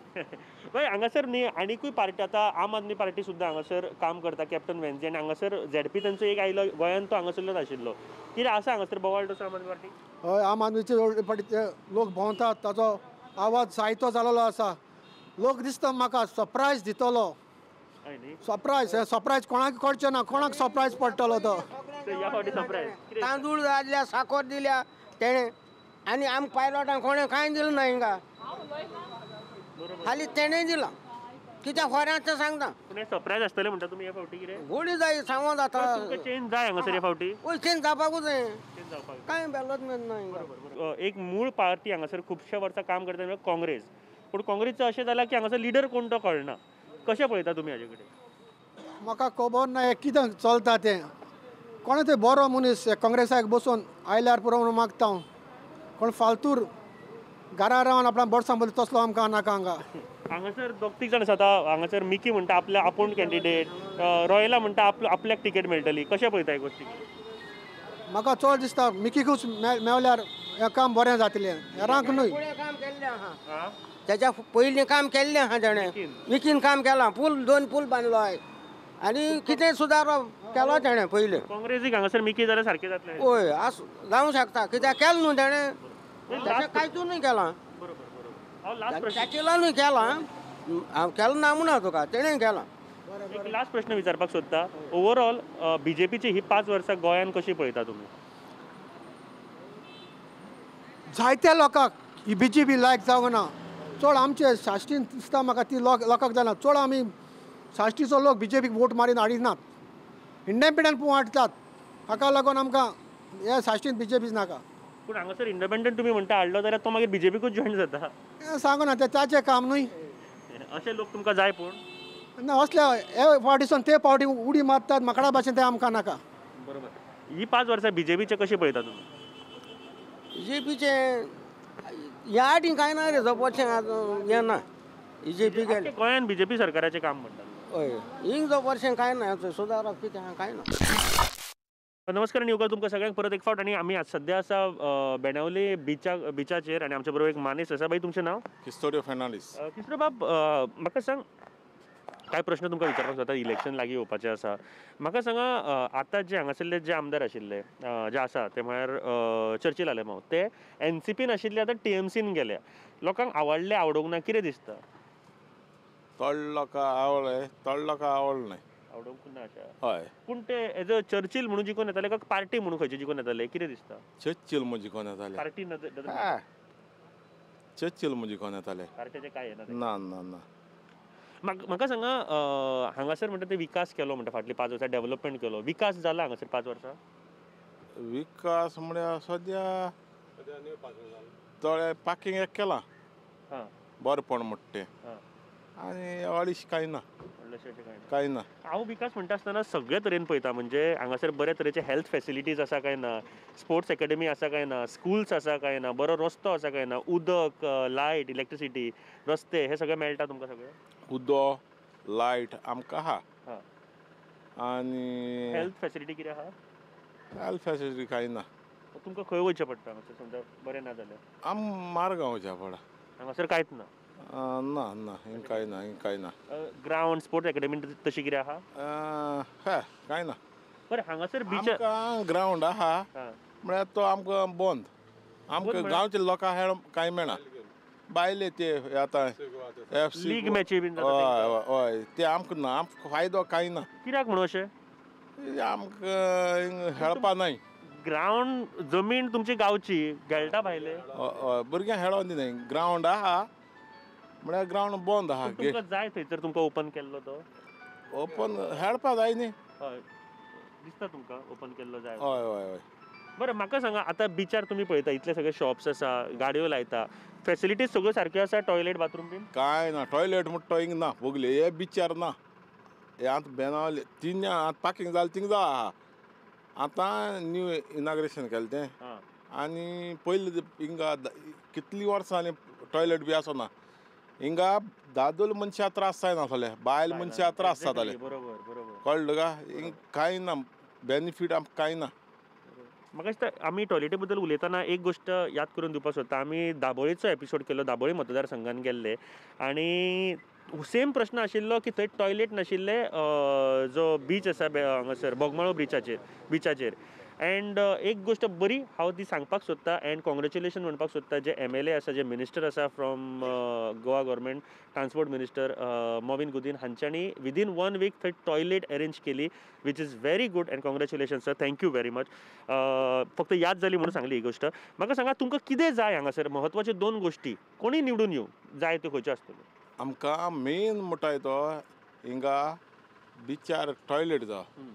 A: बरं हांगासर न्ही आनीकूय पार्टी आतां आम आदमी पार्टी सुद्दां हांगासर काम करता कॅप्टन वेन्झी आनी हांगासर झेडपी तांचो एक आयलो गोंयांत तो हांगासरलोच आशिल्लो कितें आसा हांगासर बोवाळ तसो आम आदमी पार्टी
B: हय आम आदमीचे पाटी ते लोक भोंवतात ताचो आवाज जायतो जालोलो आसा लोक दिसता म्हाका सरप्रायज दितलो
A: हय न्ही
B: सरप्रायज कोणाक कळचें ना कोणाक सरप्रायज पडटलो तो
A: सो ह्या फावटी सरप्रायज
D: तांदूळ दिल्या साखर दिल्या तेणे आनी आमकां पायलटांक कोणें कांय दिलें ना हिंगा खाली तेणें दिलां कित्याक खऱ्यांत तें सांगता
A: पूण हें सरप्रायज आसतलें म्हणटा तुमी ह्या फावटी कितें
D: घोडी जाय सांगोन जाता
A: तुमकां चेंज जाय हांगासर ह्या फावटी
D: पय चेंज जावपाकूच जाय
A: चेंज जावपाक
D: कांय डेव्हलपमेंट ना हिंगा
A: एक मूळ पार्टी हांगासर खुबश्या वर्सां काम करता म्हणजे काँग्रेस पूण काँग्रेसचं अशें जालां की हांगासर लिडर कोण तो कळना कशें पळयता तुमी हाजे कडेन
B: म्हाका खबर ना हें कितें चलता तें कोण ते बरो मनीस काँग्रेसाक बसून आयल्यार पुरो म्हणून मागता हांव कोण फालतूर घरा रावन आपल्या बोर्सां बदल तसलो आमकां नाका हांगा
A: हांगासर दोग तीग जाण आसा हांगासर मिकी म्हणटा आपल्या आपूण कॅन्डिडेट रॉयला म्हणटा आपल्याक तिकेट मेळटली कशें पळयता ही गोश्टी
B: म्हाका चड दिसता मिकीकूच मेवल्यार हें काम बरें जातलें हेरांक न्हय
D: फुडें काम केल्लें आहा तेच्या पयलीं काम केल्लें आहा तेणें मिकीन काम केलां पूल 2 पूल बांदलोय आनी कितें सुदारो केलो तेणें पयलीं
A: काँग्रेसीक हांगासर मिकी जाल्यार सारकें जातलें
D: हय जावंक शकता कित्याक केलें न्हू तेणें तेच्या कांयतूय केलां
A: बरोबर हांव लास्ट प्रश्न
D: त्याची लागून केलां हांव केलां ना म्हणा तुका तेणें केलां
A: एक लास्ट प्रश्न विचारपाक सोदता ओवरऑल बीजेपीची ही 5 वर्सां गोंयान कशी पळयता तुमी
B: जायत्या लोकांक ही BJP लायक जावंक ना चड आमचे साश्टीन दिसता म्हाका ती लोकांक जायना चड आमी साश्टीचो लोक BJPक वोट मारीन हाडिनात इंडिपेंडंट हाडटात हाका लागून आमकां हे साश्टीन BJPच नाका
A: पूण हांगासर इंडिपेंडंट तुमी म्हणटा हाडलो जाल्यार तो मागीर बीजेपीकूच जॉईन जाता
B: हें सांगू ना तें ताचें काम न्हय
A: अशे लोक तुमकां जाय पूण
B: ना असल्या हे पावटीसून ते पावटी उडी मारतात माकडा भाशेन तें आमकां नाका
A: बरोबर ही 5 वर्सां बीजेपीचे कशी पळयता तुमी
D: BJPचे ह्या आटी कांय ना रे जबरशें हें ना BJP गेले
A: गोंयान बीजेपी सरकाराचें काम म्हणटा
D: हय हिंग जबरशें कांय ना सुदारप कितें आहा कांय ना
A: नमस्कार आणि येवकार तुमकां सगळ्यांक परत एक फावट आणि आमी आज सध्या आसा बेणावले बिचाचेर आणि आमच्या बरोबर एक मानेस आसा बाई तुमचें नांव
C: किस्तोरियो फेर्नांडीस
A: किशोर बाब म्हाका सांग काय प्रश्न तुमकां विचारपाक जाता इलेक्शन लागीं येवपाचें आसा म्हाका सांगा आतां जे हांगासरले जे आमदार आशिल्ले जे आसा ते म्हळ्यार चर्चिल आलेमांव ते NCPन आशिल्ले आतां TMCन गेल्या लोकांक आवडले आवडोंक ना कितें दिसता
C: थोड लोकां आवडले थोड लोकां आवडले
A: आवडोंक ना अशें
C: हय
A: पूण ते एज अ चर्चिल म्हणून जिखून येताले काय पार्टी म्हणून खंयचे जिखून येताले कितें दिसता
C: चर्चिल म्हणजे कोण येताले
A: पार्टी
C: चर्चिल म्हणजे कोण येताले
A: पार्टीचे काय येना
C: ना ना ना
A: म्हाका सांगा हांगासर म्हणटा ते विकास केलो म्हणटा फाटली 5 वर्सां डेव्हलपमेंट केलो विकास जाला हांगासर 5 वर्सां
C: विकास म्हळ्यार सद्या थोडे पार्किंग एक केलां
A: हां
C: बरेंपण म्हणटा तें
A: हां
C: आनी अडीच कांय ना
A: व्हडलेशें अशें कांय ना
C: कांय ना
A: हांव विकास म्हणटा आसतना सगळे तरेन पळयता म्हणजे हांगासर बरे तरेचे हेल्थ फेसिलिटीज आसा काय ना स्पोर्ट्स अकॅडमी आसा काय ना स्कुल्स आसा काय ना बरो रस्तो आसा काय ना उदक लायट इलेक्ट्रिसिटी रस्ते हे सगळें मेळटा तुमकां सगळें
C: उदक लायट आमकां आहा
A: हां
C: आनी
A: हेल्थ फेसिलिटी कितें आहा
C: हेल्थ फेसिलिटी कांय ना
A: तुमकां खंय वयचें पडटा हांगासर समजा बरें ना जाल्यार
C: मारगांव वयच्या पडा
A: हांगासर कांयच ना
C: ना ना हिंग कांय ना
A: ग्रावंड स्पोर्ट्स अकॅडमी तशी कितें आहा
C: हे कांय ना
A: बरें हांगासर बीच
C: आमकां ग्रावंड आहा
A: हां
C: म्हळ्यार तो आमकां बंद आमकां गांवचे लोकां हेळ कांय मेळना भायले ते आतां FC
A: लीग मॅची बीन
C: हय हय ते आमकां ना आमकां फायदो कांय ना
A: कित्याक म्हणून अशें
C: आमकां हिंग खेळपा नाय
A: ग्रावंड जमीन तुमची गांवची खेळटा भायले
C: हय भुरग्यांक खेळोंक दिनाय ग्रावंड आहा म्हळ्यार ग्रावंड बंद आहा
A: तुमकां जाय थंयसर तुमकां ओपन केल्लो तो
C: ओपन खेळपा जाय न्ही
A: हय दिसता तुमकां ओपन केल्लो जाय
C: हय हय हय
A: बरें म्हाका सांगा आतां बिचार तुमी पळयता इतले सगळे शॉप्स आसा गाडयो लायता फेसिलिटीज सगळ्यो सारक्यो आसा टॉयलेट बाथरूम बीन
C: कांय ना टॉयलेट म्हणटा तो हिंग ना भोगले हे बिचार ना हे आतां बेनावले तीन आतां पार्किंग जालें थिंग जा आहा आतां न्यू इनाग्रेशन केलें तें
A: हां
C: आनी पयलीं हिंगा कितलीं वर्सां जालीं टॉयलेट बी आसना हिंगा दादोल मनशां त्रास जायनासले बायल मनशां त्रास जाताले
A: बरोबर बरोबर
C: कळ्ळें तुका हिंग कांय ना बेनिफीट आमकां कांय ना
A: म्हाका दिसता आमी टॉयलेटी बद्दल उलयतना एक गोश्ट याद करून दिवपाक सोदता आमी दाबोळेचो एपिसोड केलो दाबोळे मतदारसंघान गेल्ले आनी सेम प्रश्न आशिल्लो की थंय टॉयलेट नाशिल्ले जो बीच आसा हांगासर बोगमाळो बिचाचेर अँड एक गोश्ट बरी हांव ती सांगपाक सोदतां अँड कॉंग्रेच्युलेशन म्हणपाक सोदतां जे MLA आसा जे मिनिस्टर आसा from Goa government transport minister Mauvin Godinho हांच्यांनी विदीन 1 वीक थंय टॉयलेट अरेंज केली which is very good and congratulation sir thank you very much फक्त याद जाली म्हणून सांगली ही गोश्ट म्हाका सांगा तुमकां कितें जाय हांगासर म्हत्वाच्यो 2 गोश्टी कोणी निवडून येवं जाय त्यो खंयच्यो आसतल्यो
F: आमकां मेन म्हणटाय तो हिंगा बिचार टॉयलेट जावं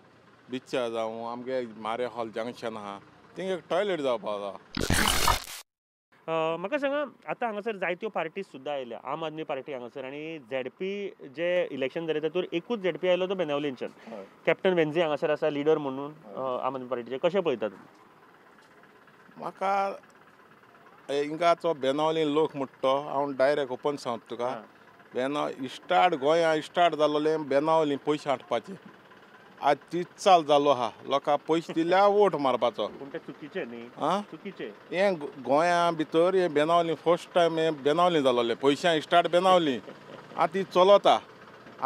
F: बिचार जावं आमगे मारे हॉल जंक्शन आहा थिंगा एक टॉयलेट जावपा जाय
A: म्हाका सांगा आतां हांगासर जायत्यो पार्टीज सुद्दां आयल्या आम आदमी पार्टी हांगासर आनी ZP जे इलेक्शन जालें तातूंत एकूच ZP आयलो तो बेनावलींच्यान कॅप्टन वेन्झी हांगासर आसा लिडर म्हणून आम आदमी पार्टीचे कशें पळयता तुमी
F: म्हाका हिंगाचो बेनावली लोक म्हणटा तो हांव डायरेक्ट ओपन सांगता तुका स्टार्ट गोंया स्टार्ट जालोलें बेनावली पयशे हाडपाचे आज 30 साल जालो आहा लोकांक पयशे दिल्या वोट मारपाचो
A: पूण तें चुकीचें न्ही
F: आं
A: चुकीचें
F: हें गोंया भितर हें बेनावली फर्स्ट टायम हें बेनावली जालोलें पयशां स्टार्ट बेनावली आतां ती चलता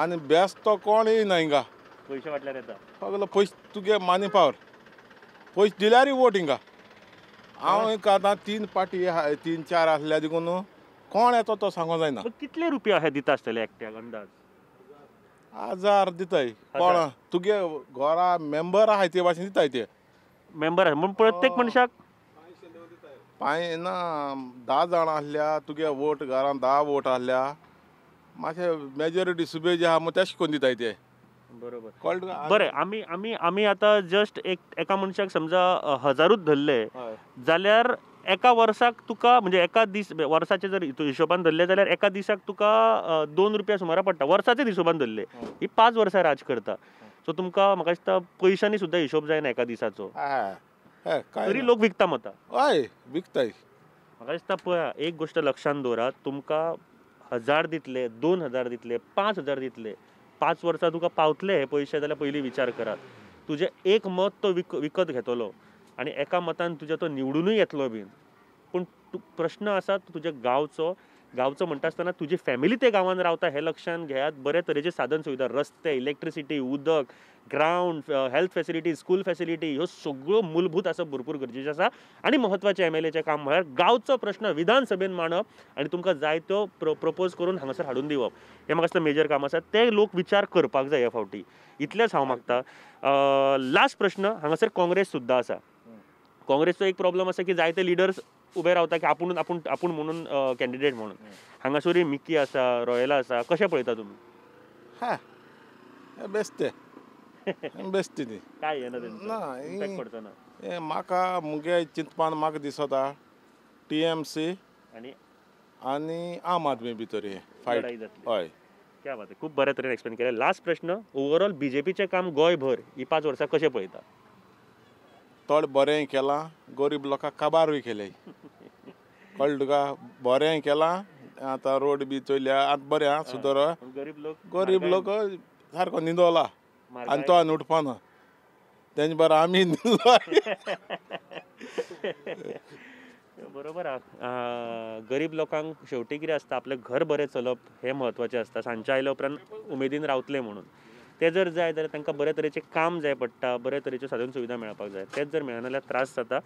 F: आनी बेस्ट तो कोण येयना हिंगा
A: पयशे वाटल्यार येता
F: सगलो पयशे तुगे मानी पावर पयशे दिल्यार वोट हिंगा हांव एक आतां 3 पार्टी 3-4 आसल्या देखून कोण येतो तो सांगो जायना
A: कितले रुपया हे दिता आसतले एकट्याक अंदाज
F: 1000 दिताय कोण तुगे घरा मेंबर आहाय ते भाशेन दिताय ते
A: मेंबर आसा म्हण प्रत्येक मनशाक
F: ना 10 जाण आसल्या तुगे वोट घरान 10 वोट आसल्या मातशें मेजॉरिटी सुबे जे आहा मग तेश कोन्न दिताय ते
A: बरोबर
F: कळ्ळें तुका?
A: बरें आमी आतां जस्ट एका मनशाक समजा 1000च धरले
F: हय.
A: जाल्यार एका वर्साक तुका म्हणजे एका दीस वर्साचे जर हिशोबान धरले जाल्यार एका दिसाक तुका 2 रुपया सुमारा पडटा वर्साचे हिशोबान धरले ही 5 वर्सां राज करता सो तुमकां म्हाका दिसता पयशांनी सुद्दां हिशोब जायना एका दिसाचो
F: काय
A: तरी लोक विकता मतां
F: हय विकताय
A: म्हाका दिसता पळया एक गोश्ट लक्षांत दवरात तुमकां 1000 दितले 2000 दितले 5000 दितले 5 वर्सां तुका पावतले हे पयशे जाल्यार पयलीं विचार करात तुजें एक मत तो विकत घेतलो आनी एका मतान तुज्या तो निवडूनय येतलो बीन पूण प्रश्न आसा तुज्या गांवचो म्हणटा आसतना तुजी फॅमिली ते गांवांत रावता हे लक्षांत घेयात बरे तरेचे साधन सुविधा रस्ते इलेक्ट्रिसिटी उदक ground health facility school facility ह्यो सगळ्यो मूलभूत आसा भरपूर गरजेचे आसा आनी म्हत्वाचें MLAचें काम म्हळ्यार गांवचो प्रश्न विधानसभेन मांडप आनी तुमकां जाय त्यो प्रपोज करून हांगासर हाडून दिवप हें म्हाका दिसता मेजर काम आसा ते लोक विचार करपाक जाय ह्या फावटी इतलेंच हांव मागता लास्ट प्रश्न हांगासर काँग्रेस सुद्दां आसा काँग्रेसचो एक प्रॉब्लम आसा की जायते लिडर्स उबे रावता की आपूण म्हणून कॅन्डिडेट म्हणून हांगासरूय मिकी आसा रॉयला आसा कशें पळयता तुमी
F: हा बेस्ते बेस्ती ती
A: काय येना
F: ना
A: इम्पॅक्ट पडचो ना
F: हें म्हाका मुगे चिंतपान म्हाका दिसता TMC
A: आनी
F: आनी आम आदमी भितर हें फायट
A: लढाई जातली
F: हय
A: क्या बात आहे खूप बऱ्या तरेन एक्सप्लेन केलें लास्ट प्रश्न ओवरऑल BJPचें काम गोंयभर ही 5 वर्सां कशें पळयता
F: थोडें बरें केलां गरीब लोकांक काबारूय केले कळ्ळें तुका बरें केलां आतां रोड बी चोयल्या आतां बरें आहा सुदार
A: गरीब लोक
F: सारको न्हिदोला आनी तो आनी उठपाना तेंचे बरें आमी न्हिदलो
A: बरोबर आहा गरीब लोकांक शेवटी कितें आसता आपलें घर बरें चलप हें म्हत्वाचें आसता सांजचे आयल्या उपरांत उमेदीन रावतले म्हणून ते जर जाय जाल्यार तांकां बऱ्या तरेचें काम जाय पडटा बऱ्या तरेच्यो साधन सुविधा मेळपाक जाय तेच जर मेळना जाल्यार त्रास जाता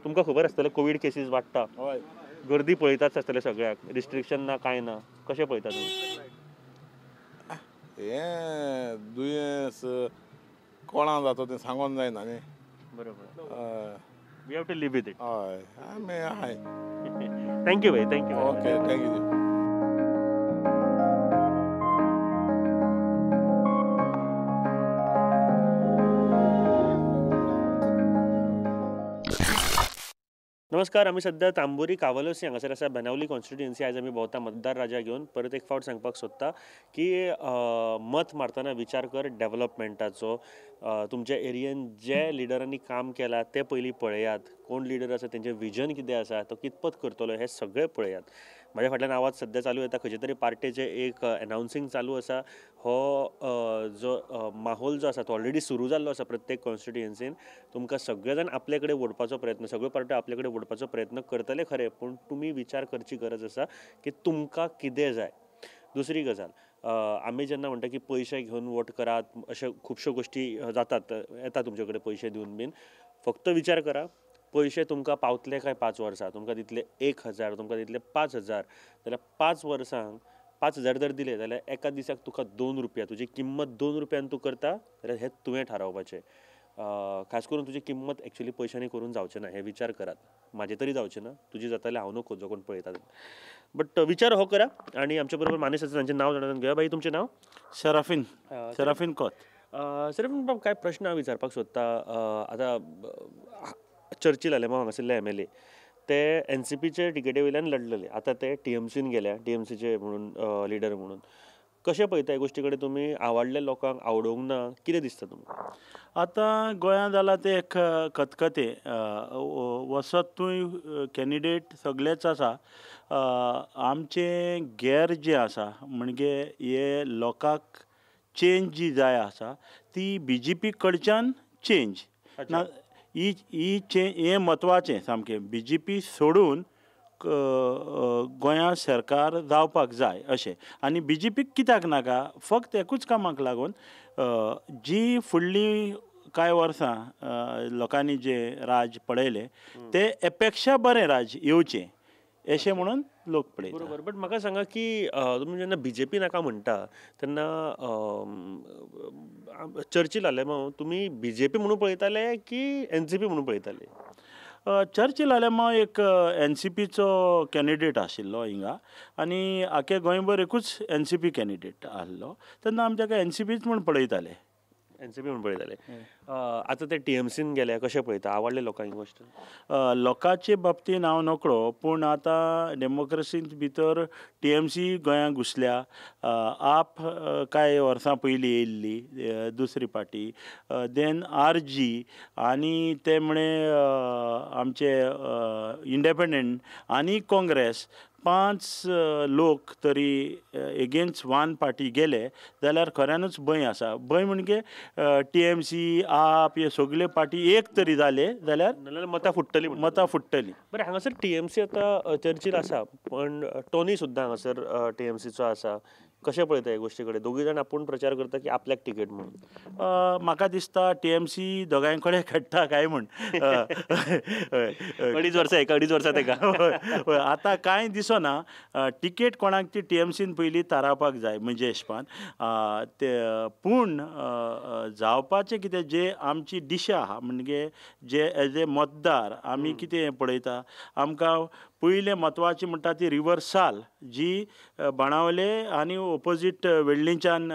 A: तुमकां खबर आसतलें कोवीड केसीस वाडटा
F: हय
A: गर्दी पळयताच आसतलें सगळ्याक रिस्ट्रिक्शन ना कांय ना कशें पळयता तुमी
F: हें दुयेंस कोणाक जाता तें सांगोन जायना न्ही
A: बरोबर
F: हय
A: we have to live with it
F: हय आमी आहाय
A: थँक्यू भाई थँक्यू
F: ओके थँक्यू
A: नमस्कार आमी सध्या तांबोरी कावलोसी हांगासर आसा बेनावली कॉन्स्टिट्युएन्सी आयज आमी भोंवता मतदार राजा घेवन परत एक फावट सांगपाक सोदता की मत मारतना विचार कर डेव्हलपमेंटाचो तुमच्या एरियेन जे लिडरांनी काम केलां ते पयलीं पळयात कोण लिडर आसा तेंचें विजन कितें आसा तो कितपत करतलो हे सगळें पळयात म्हाज्या फाटल्यान आवाज सध्या चालू येता खंयचे तरी पार्टेचें एक अनाउन्सिंग चालू आसा हो जो माहोल जो आसा तो ऑलरेडी सुरू जाल्लो आसा प्रत्येक कॉन्स्टिट्युएन्सीन तुमकां सगळे जाण आपले कडेन ओडपाचो प्रयत्न सगळ्यो पार्ट्यो आपले कडेन ओडपाचो प्रयत्न करतले खरे पूण तुमी विचार करची गरज आसा की तुमकां कितें जाय दुसरी गजाल, आमी जेन्ना म्हणटा की पयशे घेवन वोट करात, अशे खुबश्यो गोश्टी जातात, येता तुमचे कडेन पयशे दिवन बीन. फक्त विचार करा, पयशे तुमकां पावतले काय 5 वर्सां. तुमकां दितले 1,000, तुमकां दितले 5,000, जाल्यार 5 वर्सांक 5,000 जर दिले जाल्यार एका दिसाक तुका 2 रुपया, तुजी किंमत 2 रुपयान तूं करता जाल्यार हें तुवें थारावपाचें. खास करून तुजी किंमत एक्चुली पयशांनी करून जावचें ना, हे विचार करात. म्हाजे तरी जावचें ना, तुजी जाताले हांव नको, जो कोण पळयता. बट विचार हो करा. आणि आमच्या बरोबर मानेस आसा, तांचें नांव जाणून घेवया. बाई, तुमचें नांव?
G: शराफीन कोत.
A: सराफीन बाब, कांय प्रश्न हांव विचारपाक सोदता. आतां चर्चिल आले हांगासरले MLA, ते NCPचे टिकेटे वयल्यान लढलेले. आतां ते TMCन गेल्या, TMCचे म्हणून लिडर म्हणून. कशें पळयता हे गोश्टी कडेन तुमी? आवडले लोकांक, आवडोंक ना, कितें दिसता तुमकां?
G: आतां गोंयांत जाला ते एक खतखते. वसत थंय कॅन्डिडेट सगळेच आसा. आमचे गैर जे आसा म्हणजे हे लोकांक चेंज जी जाय आसा ती BJP कडच्यान चेंज ना. ही हें म्हत्वाचें सामकें. BJP सोडून गोंया सरकार जावपाक जाय अशें. आनी BJP कित्याक नाका? फक्त एकूच कामाक लागून, जी फुडलीं कांय वर्सां लोकांनी जे राज पळयलें ते एपेक्षा बरें राज येवचें अशें म्हणून लोक पळयता.
A: बरोबर. बट म्हाका सांगा की तुमी जेन्ना BJP नाका म्हणटा तेन्ना चर्चिल आलेमांव तुमी BJP म्हणून पळयताले की NCP म्हणून पळयताले?
G: चर्चिल आलेमांव एक NCPचो कॅन्डिडेट आशिल्लो हिंगा आनी आख्या गोंयभर एकूच NCP कॅन्डिडेट आसलो. तेन्ना आमी ताका NCPच म्हूण पळयताले.
A: NCP म्हणून पळयताले. आतां ते TMCन गेले, कशें पळयता? आवडले लोकांक ही गोश्ट?
G: लोकांचे बाबतीन हांव नकळो, पूण आतां डेमोक्रेसींत भितर TMC गोंयांत घुसल्या. आप कांय वर्सां पयलीं येयल्ली दुसरी पार्टी, देन RG, आनी ते म्हणे आमचे इंडिपेंडंट आनी काँग्रेस 5 लोक तरी एगेन्स्ट वन पार्टी गेले जाल्यार खऱ्यानूच भंय आसा. भंय म्हणजे TMC, आप हे सगळे पार्टी एक तरी जाले जाल्यार
A: मतां फुट्टली. बरें, हांगासर TMC आतां चर्चील आसा, पण टोनी सुद्दां हांगासर TMCचो आसा. कशें पळयता हे गोश्टी कडेन? दोगूय जाण आपूण प्रचार करता की आपल्याक तिकेट म्हणून.
G: म्हाका दिसता TMC दोगांय कडेन खेळटा काय म्हूण.
A: 2.5 वर्सां एका, 2.5 वर्सां तेका.
G: आतां कांय दिसना. टिकेट कोणाक ती TMCन पयलीं थारावपाक जाय म्हणजे हिशपान. पूण जावपाचें कितें, जे आमची दिशा आहा म्हणजे जे एज ए मतदार आमी कितें पळयता, आमकां पयलें म्हत्वाचें म्हणटा ती रिवर्साल, जी बाणावले आनी ओपोजीट वेल्लींच्यान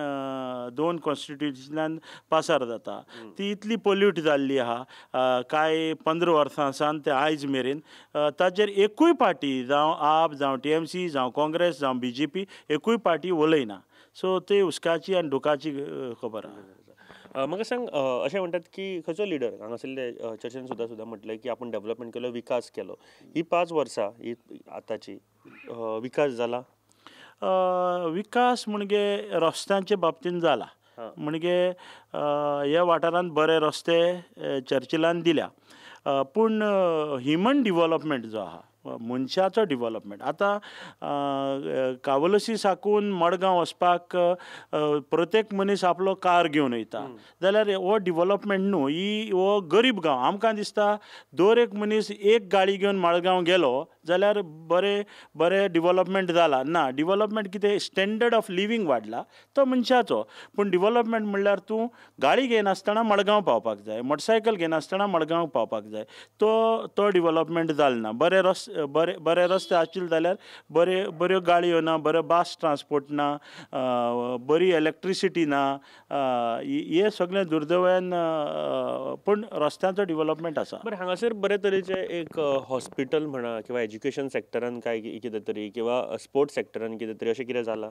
G: 2 कॉन्स्टिट्युशनान पासार जाता, ती इतली पोल्यूट जाल्ली आहा कांय 15 वर्सां सावन ते आयज मेरेन. ताचेर एकूय पार्टी, जावं आप, जावं TMC, जावं काँग्रेस, जावं BJP, एकूय पार्टी उलयना. सो ते उस्काची आनी दुखाची खबर आहा.
A: म्हाका सांग, अशें म्हणटात की खंयचो लिडर हांगासरले चर्चेन सुद्दां म्हटलें की आपूण डेव्हलपमेंट केलो, विकास केलो. ही 5 वर्सां ही आतांची विकास जाला?
G: विकास म्हणजे रस्त्यांच्या बाबतीन जाला. म्हणजे ह्या वाठारांत बरे रस्ते चर्चिलान दिल्या. पूण ह्युमन डिवेलपमेंट जो आहा, मनशाचो डिवेलपमेंट, आतां कावलसी साकून मडगांव वचपाक प्रत्येक मनीस आपलो कार घेवन वयता जाल्यार हो डिवेलपमेंट न्हू. हो गरीब गांव. आमकां दिसता दर एक मनीस एक गाडी घेवन मडगांव गेलो जाल्यार बरें डिवेलपमेंट जाला. ना, डिवेलपमेंट कितें, स्टँडर्ड ऑफ लिवींग वाडला तो मनशाचो. पूण डिवेलपमेंट म्हणल्यार तूं गाडी घेनासतना मडगांव पावपाक जाय, मोटरसायकल घेनासतना मडगांव पावपाक जाय. तो डिवेलपमेंट जालो ना. बरे रस्ते आशिल्ले जाल्यार बऱ्यो गाडयो ना, बरें बास ट्रान्सपोर्ट ना, बरी इलेक्ट्रिसिटी ना. हे सगळें दुर्दैवान, पूण रस्त्यांचो डिवेलपमेंट आसा.
A: बरें, हांगासर बरे तरेचे एक हॉस्पिटल म्हणा किंवा एज्युकेशन सेक्टरान काय कितें तरी, किंवा स्पोर्ट्स सेक्टरान कितें तरी, अशें कितें जालां?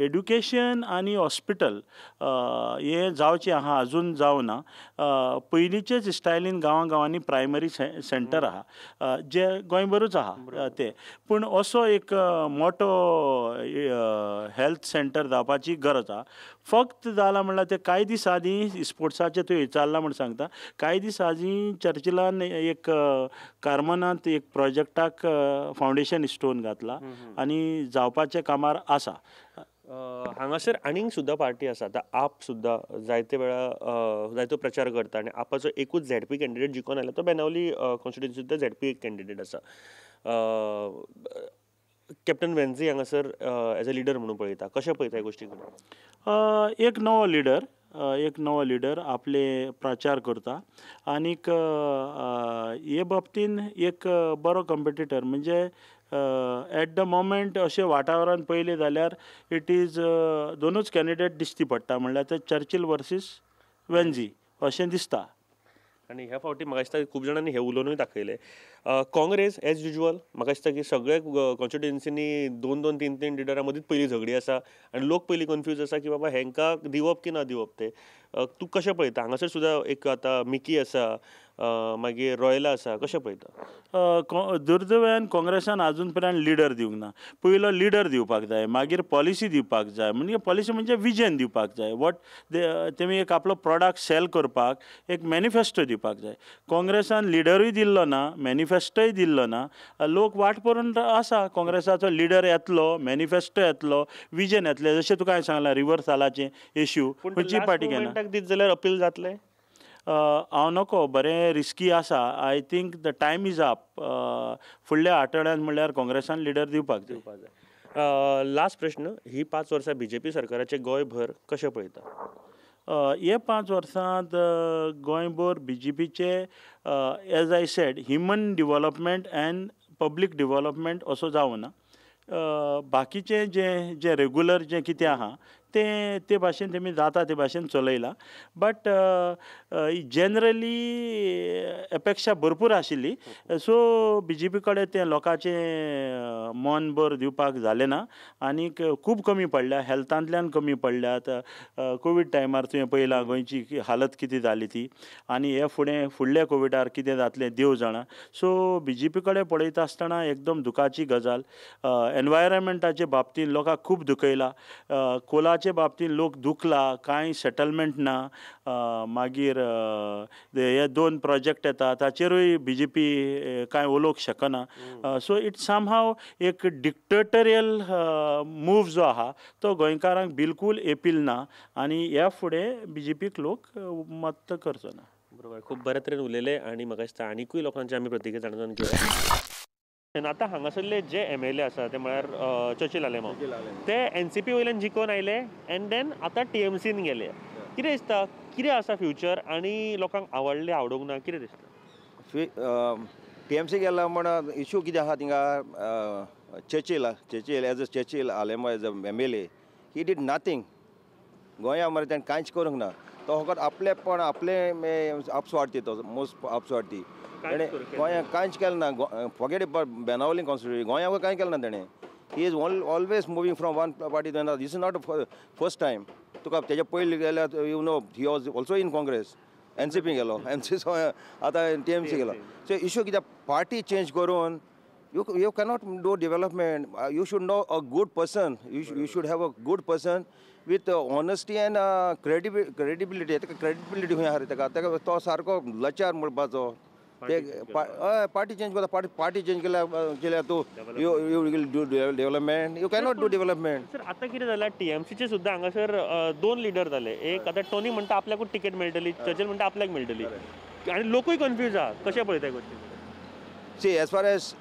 G: एड्युकेशन आनी हॉस्पिटल हें जावचें आहा, अजून जावना. पयलींचेच स्टायलीन गांवांनी प्रायमरी सेंटर आहा जे गोंयभरूच आहा ते. पूण असो एक मोठो हेल्थ सेंटर जावपाची गरज आहा. फक्त जाला म्हणल्यार ते कांय दीस आदीं स्पोर्ट्साचें थंय विचारलां म्हूण सांगता. कांय दीस आदीं चर्चिलान एक कार्मनात एक प्रोजेक्टाक फावंडेशन स्टोन घातला आनी जावपाच्या कामार आसा.
A: हांगासर आनीक सुद्दां पार्टी आसा. आतां आप सुद्दां जायते वेळा जायतो प्रचार करता आनी आपाचो एकूच झेडपी कॅन्डिडेट जिखून आयला तो बेनावली कॉन्स्टिट्युन्सींतलो झेडपी कॅन्डिडेट आसा. कॅप्टन वेन्झी हांगासर एज अ लिडर म्हणून पळयता. कशें पळयता ह्या गोश्टी कडेन?
G: एक नवो लिडर आपले प्रचार करता आनीक हे बाबतीन एक बरो कॉम्पिटिटर म्हणजे एट द मोमेंट अशें वातावरण पयलें जाल्यार इट इज दोनूच कॅन्डिडेट दिश्टी पडटा म्हणल्यार ते चर्चिल वर्सीस वेन्झी अशें दिसता.
A: आनी ह्या फावटी म्हाका दिसता खूब जाणांनी हे उलोवनूय दाखयलें. काँग्रेस एज युजल म्हाका दिसता की सगळे कॉन्स्टिट्युन्सीनी 2-2, 3-3 लिडरां मदींच पयली झगडी आसा आनी लोक पयलीं कन्फ्यूज आसा की बाबा हेंकां दिवप की ना दिवप ते. तूं कशें पळयता? हांगासर सुद्दां एक आतां मिकी आसा, मागीर रॉयला आसा. कशें पळयता?
G: दुर्दैवान काँग्रेसान आजून पर्यंत लिडर दिवंक ना. पयलो लिडर दिवपाक जाय, मागीर पॉलिसी दिवपाक जाय. म्हणजे पॉलिसी म्हणजे विजन दिवपाक जाय. वॉट तेमी एक आपलो प्रॉडक्ट सेल करपाक एक मॅनिफेस्टो दिवपाक जाय. काँग्रेसान लिडरूय दिल्लो ना, मॅनिफेस्टोय दिल्लो ना. लोक वाट पळोवन आसा काँग्रेसाचो लिडर येतलो, मॅनिफेस्टो येतलो, विजन येतलें. जशें तुका हांवें सांगलां रिव्हरसालाचें इश्यू खंयची पार्टी घेना.
A: दीत जाल्यार अपील जातलें?
G: हांव नको, बरें रिस्की आसा. I think the time is up. फुडल्या आठवड्यान म्हणल्यार काँग्रेसान लिडर दिवपाक जाय.
A: लास्ट प्रश्न, ही 5 वर्सां बीजेपी सरकाराचे गोंयभर कशें पळयता?
G: हे 5 वर्सांत गोंयभर बीजेपीचे as I said human development and public development असो जावना. बाकीचे जे रेगुलर जे कितें आहा ते भाशेन तेमी जाता ते भाशेन चलयला. बट जनरली अपेक्षा भरपूर आशिल्ली. सो बीजेपी कडेन तें लोकांचें मन भर दिवपाक जालें ना आनीक खूब कमी पडल्या. हेल्थांतल्यान कमी पडल्यात. कोवीड टायमार तुवें पळयलां गोंयची हालत कितें जाली ती आनी हे फुडल्या कोविडार कितें जातलें देव जाणा. सो बीजेपी कडेन पळयता आसतना एकदम दुखाची गजाल. एनवायरमेंटाचे बाबतींत लोकांक खूब दुखयला. कोलाचे बाबतींत लोक दुखला, कांय सेटलमेंट ना. मागीर हे 2 प्रोजेक्ट येता ताचेरूय बीजेपी कांय उलोवंक शकना. सो इट समहाव एक डिक्टेटोरियल मूव जो आहा तो गोंयकारांक बिलकूल एपील ना आनी ह्या फुडें बीजेपीक लोक मत करचो ना.
A: बरोबर, खूब बऱ्या तरेन उलयले आनी म्हाका दिसता आनीकूय लोकांची आमी प्रतिक्रिया जाणून घेवया. आतां हांगासरले जे MLA आसा ते म्हळ्यार चर्चिल आलेमांव, ते NCP वयल्यान जिखून आयले एंड देन आतां TMCन गेले. कितें दिसता, कितें आसा फ्युचर आनी लोकांक आवडलें आवडूंक ना, कितें दिसता?
C: TMC गेला म्हण इश्यू कितें आहा थिंगा Churchill as a Churchill Alemao as a MLA he did nothing. Goa मरे ताणें कांयच करूंक ना. तो फकत आपले आपस्वार्थी, तो मोस्ट आपस्वार्थी. तेणें गोंयांक कांयच केलें ना. फॉरगेट बेनावली कॉन्स्टिट्युन्सी, गोंयाक कांय केलें ना तेणें. He is always moving from one party to another. This is not first time. तुका तेजे पयलीं गेल्यार you know he was also in Congress. NCP गेलो, आतां TMC गेलो. सो इश्यू कित्याक पार्टी चेंज करून you cannot do development. You should know a good person. You should have a good person with honesty and credibility. Credibility खंय आहा तेका तो सारको लचार म्हणपाचो. पार्टी चेंज करता. पार्टी चेंज केल्यार तूं you will do development. You cannot do development.
A: Sir आतां कितें जाल्यार TMCचे सुद्दां हांगासर 2 लिडर जाले. एक आतां टोनी म्हणटा आपल्याकूच टिकेट मेळटली, चर्चिल म्हणटा आपल्याक मेळटली आनी लोकूय कन्फ्यूज आहा. कशें पळयता गोश्टी?
C: See as far as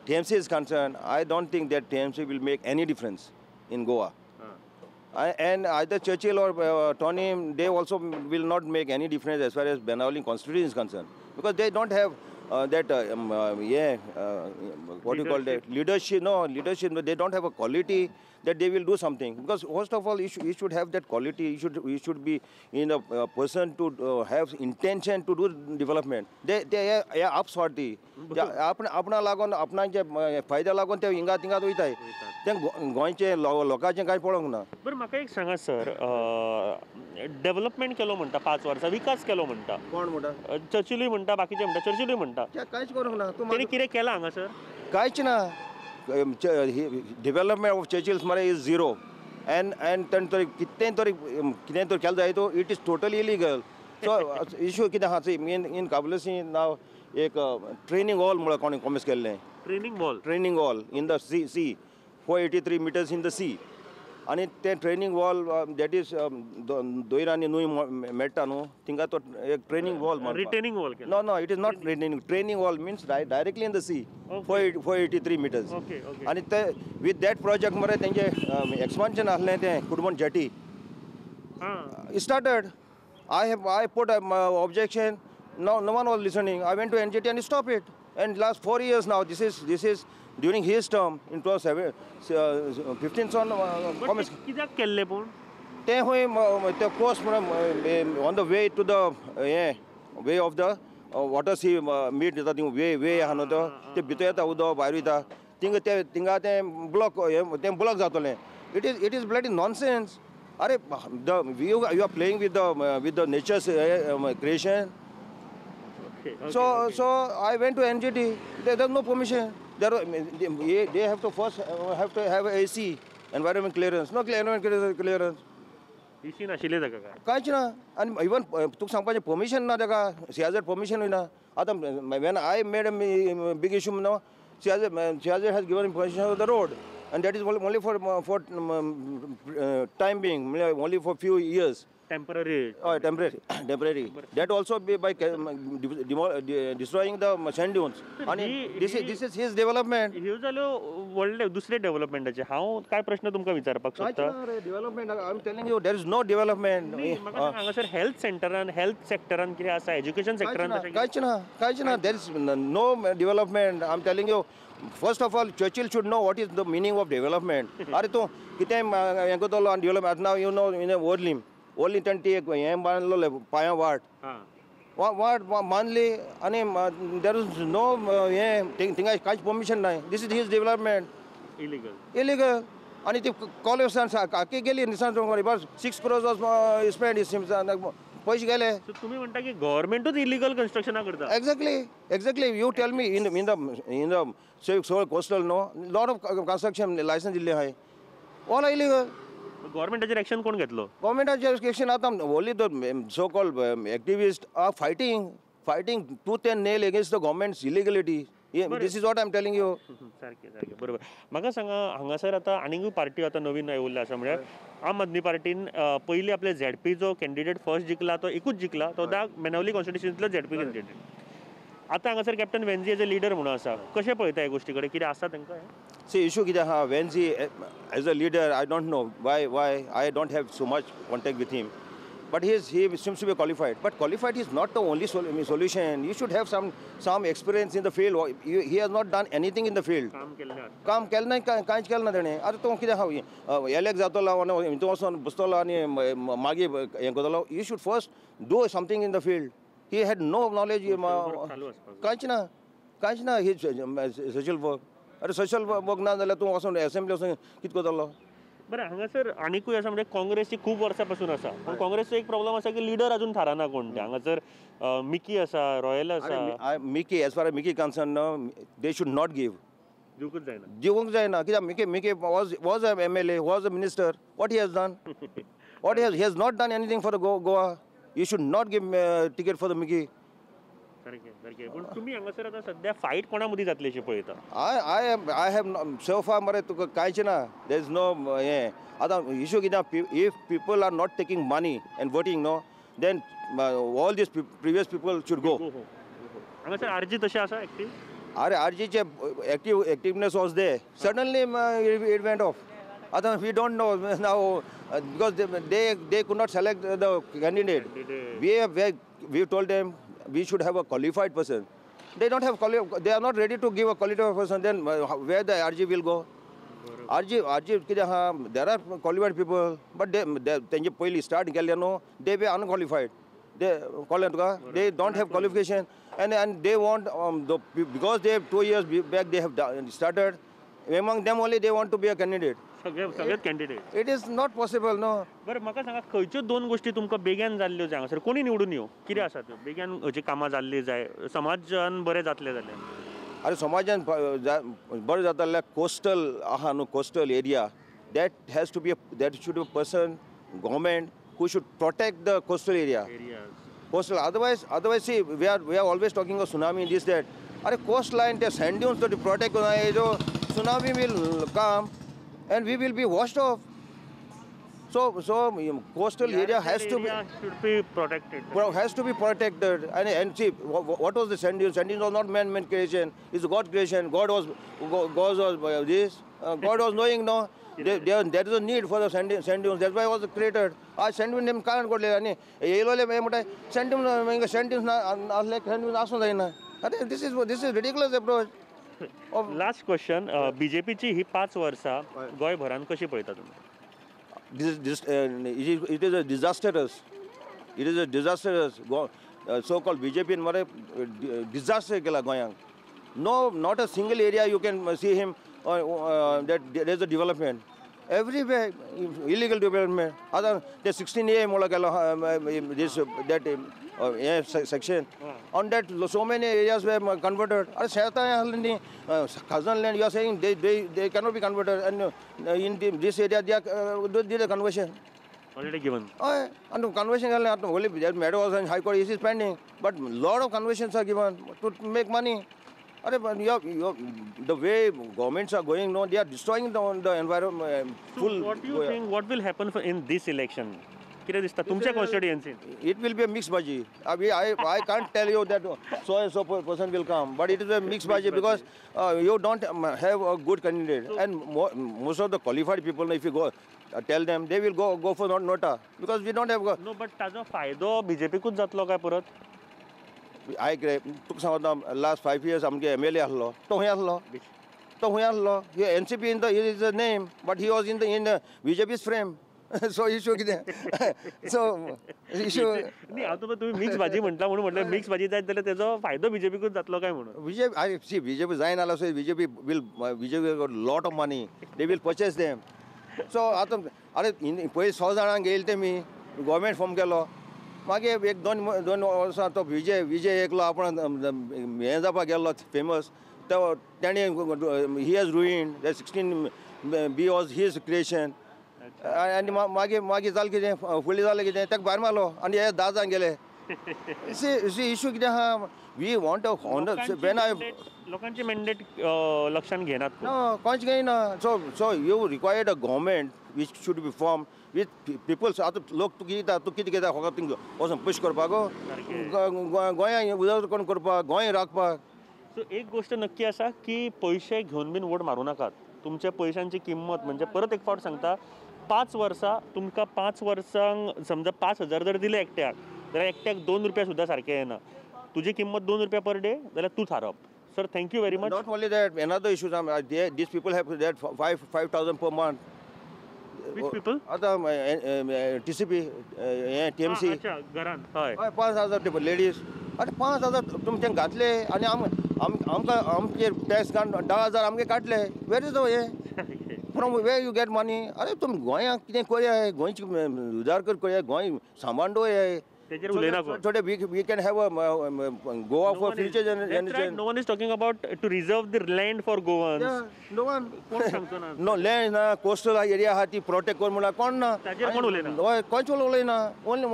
C: TMC is concerned, I don't think that TMC will make any difference in Goa. And either Churchill or Tony, they also will not make any difference as far as Benawali constituency is concerned, because they don't have that what do you call that leadership. No leadership. They don't have a quality that they will do something. Because first of all, you should have that quality. You should be in a person to have intention to do development. They are upswarty. आपणा लागून आपणाचे फायद्या लागून ते हिंगा तिंगात वयताय. ते गोंयचे लोकांचें कांय पळोवंक ना.
A: बरं म्हाका एक सांगात सर, डेव्हलपमेंट केलो म्हणटा 5 वर्सां, विकास केलो म्हणटा
C: कोण म्हणटा?
A: चर्चिलूय म्हणटा, बाकीचे म्हणटा, चर्चिलूय म्हणटा.
C: कांयच करूंक ना.
A: तेणी कितें केलां हांगासर?
C: कांयच ना. डेव्हलपमेंट ऑफ चर्चिल्स मरे इज झिरो. एंड तेणें तरी कितें तरी केलें जाय तो it is totally illegal. So issue कितें आहा इन काबुलसी नाव एक ट्रेनिंग हॉल म्हणून कोणी कॉमिस केल्लें
A: training hall
C: in the sea 483 meters in the sea. आणि ते ट्रेनिंग वॉल दॅट इज दोयर आनी न्हूय मेळटा न्हू थिंगा तो एक training wall
A: retaining wall
C: no it is not training wall means directly in the sea 483 meters. आणि ते विथ दॅट प्रोजेक्ट मरे तेंचे एक्सपान्शन आसलें तें कुडबन jetty started. I put objection. No one was listening. I went to NGT and stopped it. And last 4 years now, this is during his term in 2015 son.
A: कित्याक केल्ले पूण
C: ते हुंय ते course on the way to the way of the water sea meet जाता thing वे आहा न्हू तो ते भितर येता उदक भायर वयता थिंगा ते ब्लॉक जातलें. It is bloody nonsense. Are you are playing with the nature's creation. So I went to NGT. There's no permission. They have to first have to have AC, environment clearance. No environment clearance.
A: Ishi नाशिल्ले ताका काय
C: कांयच ना. आनी even तुका सांगपाचें permission ना ताका CIZ permission ना. आतां when I made a big issue no CIZ has given permission of the road. And that is only for time being, only for few years.
A: Temporary.
C: Oh, temporary. That also be by destroying the sand dunes. And this is his development.
A: ह्यो जालो व्हडले दुसरे डेव्हलपमेंटाचे. हांव काय प्रश्न तुमकां विचारपाक सोदता.
C: Development. I'm telling you, there is no development.
A: हांगासर हेल्थ सेंटरान हेल्थ सेक्टरान कितें आसा एज्युकेशन सेक्टरान
C: कांयच ना. There is no development. I'm telling you. First of all, Churchill should know what is the meaning of development. अरे तूं कितें हें कोतलो आनी डेव्हलपमेंट नाव यू नो इन ओर्लीम तेंटी एक हें बांदलोलें पांयां वाट बांदली आनी देर इज नो हें थिंगा कांयच परमिशन नाय. दिस इज हीज डेव्हलपमेंट इलिगल आनी ती कॉलेजान आख्खी गेली निसान 6 crores स्पेंड पयशे गेले.
A: तुम्ही म्हणटा की गव्हर्नमेंटूच इलिगल कन्स्ट्रक्शना करता.
C: Exactly. You tell me in the Seoul coastal no lot of construction license दिल्ले आहाय. All illegal.
A: गव्हर्नमेंटाचेर एक्शन कोण घेतलो?
C: Government action आतां only the so called activists are fighting tooth and nail against the government's illegality. This is what I'm telling you.
A: सारकें बरोबर. म्हाका सांगा हांगासर आतां आनीकूय पार्टी आतां नवीन येवल्ले आसा म्हळ्यार आम आदमी पार्टीन पयलीं आपले ZP जो कॅन्डिडेट फर्स्ट जिंकला तो एकूच जिंकला तो मेनावली कॉन्स्टिट्युशनींतलो ZP कॅन्डिडेट. आतां हांगासर कॅप्टन वेन्झी एज अ लिडर म्हणून आसा. कशें पळयता ह्या गोश्टी कडेन कितें आसा तांकां?
C: See issue कितें आहा Venzy as a leader I don't know why I don't have so much contact with him. But he seems to be qualified. But qualified is not the only solution. You should have some experience in the field. He has not done anything in the field. काम केलें ना कांयच केलें ना तेणें. आतां तूं कितें आहा एलेक्ट जातलो आनी हितून वचून बसतलो आनी मागीर हें करतलो. You should first do something in the field. He had no knowledge. कांयच ना ही सोशल वर्क. अरे सोशल वर्क ना जाल्यार तूं वचून एसेंब्ली वचून कितें करतलो?
A: बरं हांगासर आनीकूय आसा म्हणजे काँग्रेसची खूब वर्सां पासून आसा. पण काँग्रेसचो एक प्रॉब्लम आसा की लिडर अजून थाराना कोण ते. हांगासर मिकी आसा रॉयल आसा.
C: Mickey as far Mickey concern they should not give. दिवंक जायना कित्याक Mickey was a MLA, was a minister. What he has done? He has not done anything for the Goa. You should not give ticket for the Mickey.
A: पण तुम्ही हांगासर आतां सध्या fight कोणा मदीं जातली अशें पळयता?
C: I have so far मरे तुका कांयच ना. There is no हें आतां इश्यू कितें if people are not taking money and voting no then all these previous people should go.
A: हांगासर RG तशें आसा एक्टिव?
C: अरे RGचे activeness was there. Suddenly it went off. Ata we don't know now because they could not select the candidate. We told them we should have a qualified person. They don't have they are not ready to give a qualified person. Then where the RG will go? RG there are qualified people, but they start they were unqualified. They don't have qualification, and they want because they have 2 years back they have started. Among them only they want to be a candidate.
A: Candidate.
C: It is not possible, no.
A: बरं म्हाका सांगा खंयच्यो दोन गोश्टी तुमकां बेगीन जाल्ल्यो जाय हांगासर कोणी निवडून येवं कितें आसा त्यो बेगीन अशी कामां जाल्ली जाय समाजान बरें जातलें जाल्यार?
C: अरे समाजान बरें जाता जाल्यार कोस्टल आहा न्हू coastal area that should be a person government who should protect the coastal area.
H: coastal. Otherwise, see, we are always talking of tsunami, this, that. Are coastline, the sand dunes to protect, tsunami will come and we will be washed off. So coastal area has to be
A: should be protected.
H: has to be protected. And see, what was the sand dunes? Sand dunes was not man-made creation. It's God creation. God was this. God was knowing, no. There is a need for the sand dunes. That's why it was created. Sand dunes name can't go there. Sand dunes this is ridiculous approach.
A: Last question बीजेपीची ही 5 वर्सां गोंयभरान कशी पळयता तुमी?
H: It is a disastrous. It is a disastrous. So-called BJP मरे disaster केला गोंयांक. No, not a single area you can see him that there is a development. Everywhere illegal development. Other the 16A मोला केला this that section. On that so many areas were converted. Are Shayata Khazan land you are saying they cannot be converted, and in this area they did a conversion.
A: Already given.
H: And conversion only Meadows and High Court is pending, but lot of conversions are given to make money. The way governments are going, no, they are destroying the environment.
A: So what do you think? What will happen in this election? कितें दिसता तुमच्या कॉन्स्टिट्युएन्सीन?
H: It will be a mixed baji. I can't tell you that so and so person will come, but it is a mixed baji because you don't have a good candidate, and most of the qualified people, if you go tell them, they will go for nota because we don't have.
A: No, but ताजो फायदो बीजेपीकूच जातलो काय परत?
H: I तुका सांगता last 5 years आमगे MLA आहलो तो हुंय आहलो NCP in the name, but he was in the BJP's frame. So issue कितें? So issue.
A: न्ही हांव तुका तुमी मिक्स भाजी म्हणटा म्हणून म्हटलें मिक्स भाजी जायत जाल्यार तेजो फायदो बीजेपीकूच जातलो काय म्हणून.
H: BJP जायना so BJP will got lot of money. They will purchase them. So आतां अरे पयलीं 100 जाणांक गेले ते मी गव्हर्मेंट फॉर्म केलो. मागीर एक दोन वर्सां तो विजय एकलो आपण हें जावपाक गेल्लो फेमस. तो ताणें he has ruined. The 16B was his creation. And मागीर जालें कितें फुडलें जालें कितें ताका भायर मारलो आनी हे 10 जाण गेले. See issue कितें आहा, we want a honor when I
A: लोकांचे मॅन्डेट लक्षात घेनात.
H: No, कोणच घेयना. So you required a government which should be formed with people. आतां लोक तूं कितें घेता फकत थिंग वचून पुश करपाक गोंया उदक कोण करपाक गोंय राखपाक.
A: सो एक गोष्ट नक्की आसा की पयशे घेवन बीन वोट मारूं नाकात. तुमच्या पयशांची किंमत म्हणजे परत एक फावट सांगता 5 वर्सां तुमकां 5 वर्सांक समजा 5,000 जर दिले एकट्याक जाल्यार एकट्याक 2 रुपया सुद्दां सारकें येना. तुजी किंमत 2 रुपया पर डे जाल्यार तूं थारप. Sir, thank you very much.
H: Not only that, another issue. These people have that 5,000 per month.
A: Which people?
H: Other TCP, TMC.
A: अच्छा घरान हय
H: 5,000 ladies. अरे 5,000 तुमचे घातले आनी आमचे टॅक्स 10,000 आमगे काटले. Where is the way? From where you get money? अरे तुम गोंया कितें करया गोंयची उदार करया गोंय सांबाळून
A: तेजेर उलयना कोण.
H: Today we can have a Goa for future generation.
A: No one is talking about to reserve the land for Goans.
H: Yeah, no one.
A: कोण सांगतो ना?
H: No land ना coastal area हा ती protect कोण म्हणा कोण ना.
A: ताजेर कोण उलयना?
H: होय कोणच उलयना. Only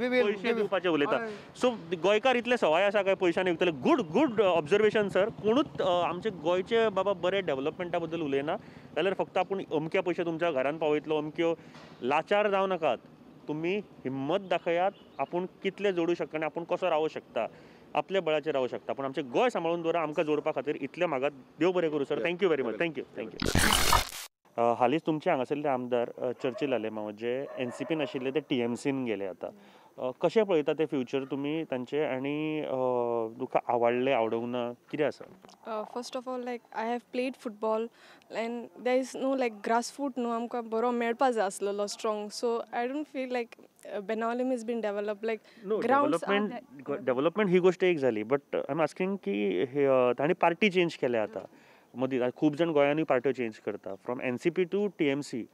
H: we will
A: पैसे दिवपाचे उलयता. सो गोंयकार इतले सवाय आसा काय पयशांनी विकतले? Good observation sir. कोणूच आमचे गोंयचे बाबा बरे डेव्हलपमेंटा बद्दल उलयना जाल्यार फक्त आपूण अमक्या पयशे तुमच्या घरान पावयतलो अमक्यो लाचार जावं नाकात. तुम्ही हिम्मत दाखयात. आपण कितले जोडू शकता आणि आपण कसो रावू शकता आपल्या बळाचेर रावू शकता. पण आमचे गोंय सांबाळून दवरा आमकां जोडपा खातीर इतले मागात देव बरें करूं sir. Thank you very much. Thank you. हालींच तुमचे हांगासरले आमदार चर्चील आले जे NCPन आशिल्ले ते TMCन गेले. आता कशें पळयता ते फ्युचर तुमी तांचे आनी तुका आवडले आवडूंक ना कितें आसा?
I: First of all like I have played football and there is no like grass फूट न्हू आमकां बरो मेळपा जाय आसलेलो strong. So I don't feel like Benaulim is been develop like
A: development ही गोष्ट एक जाली. बट आय एम आस्किंग की तांणी पार्टी चेंज केल्या आता मदीं. खूब जाण गोंयांनी पार्ट्यो चेंज करता फ्रॉम NCP टू TMC.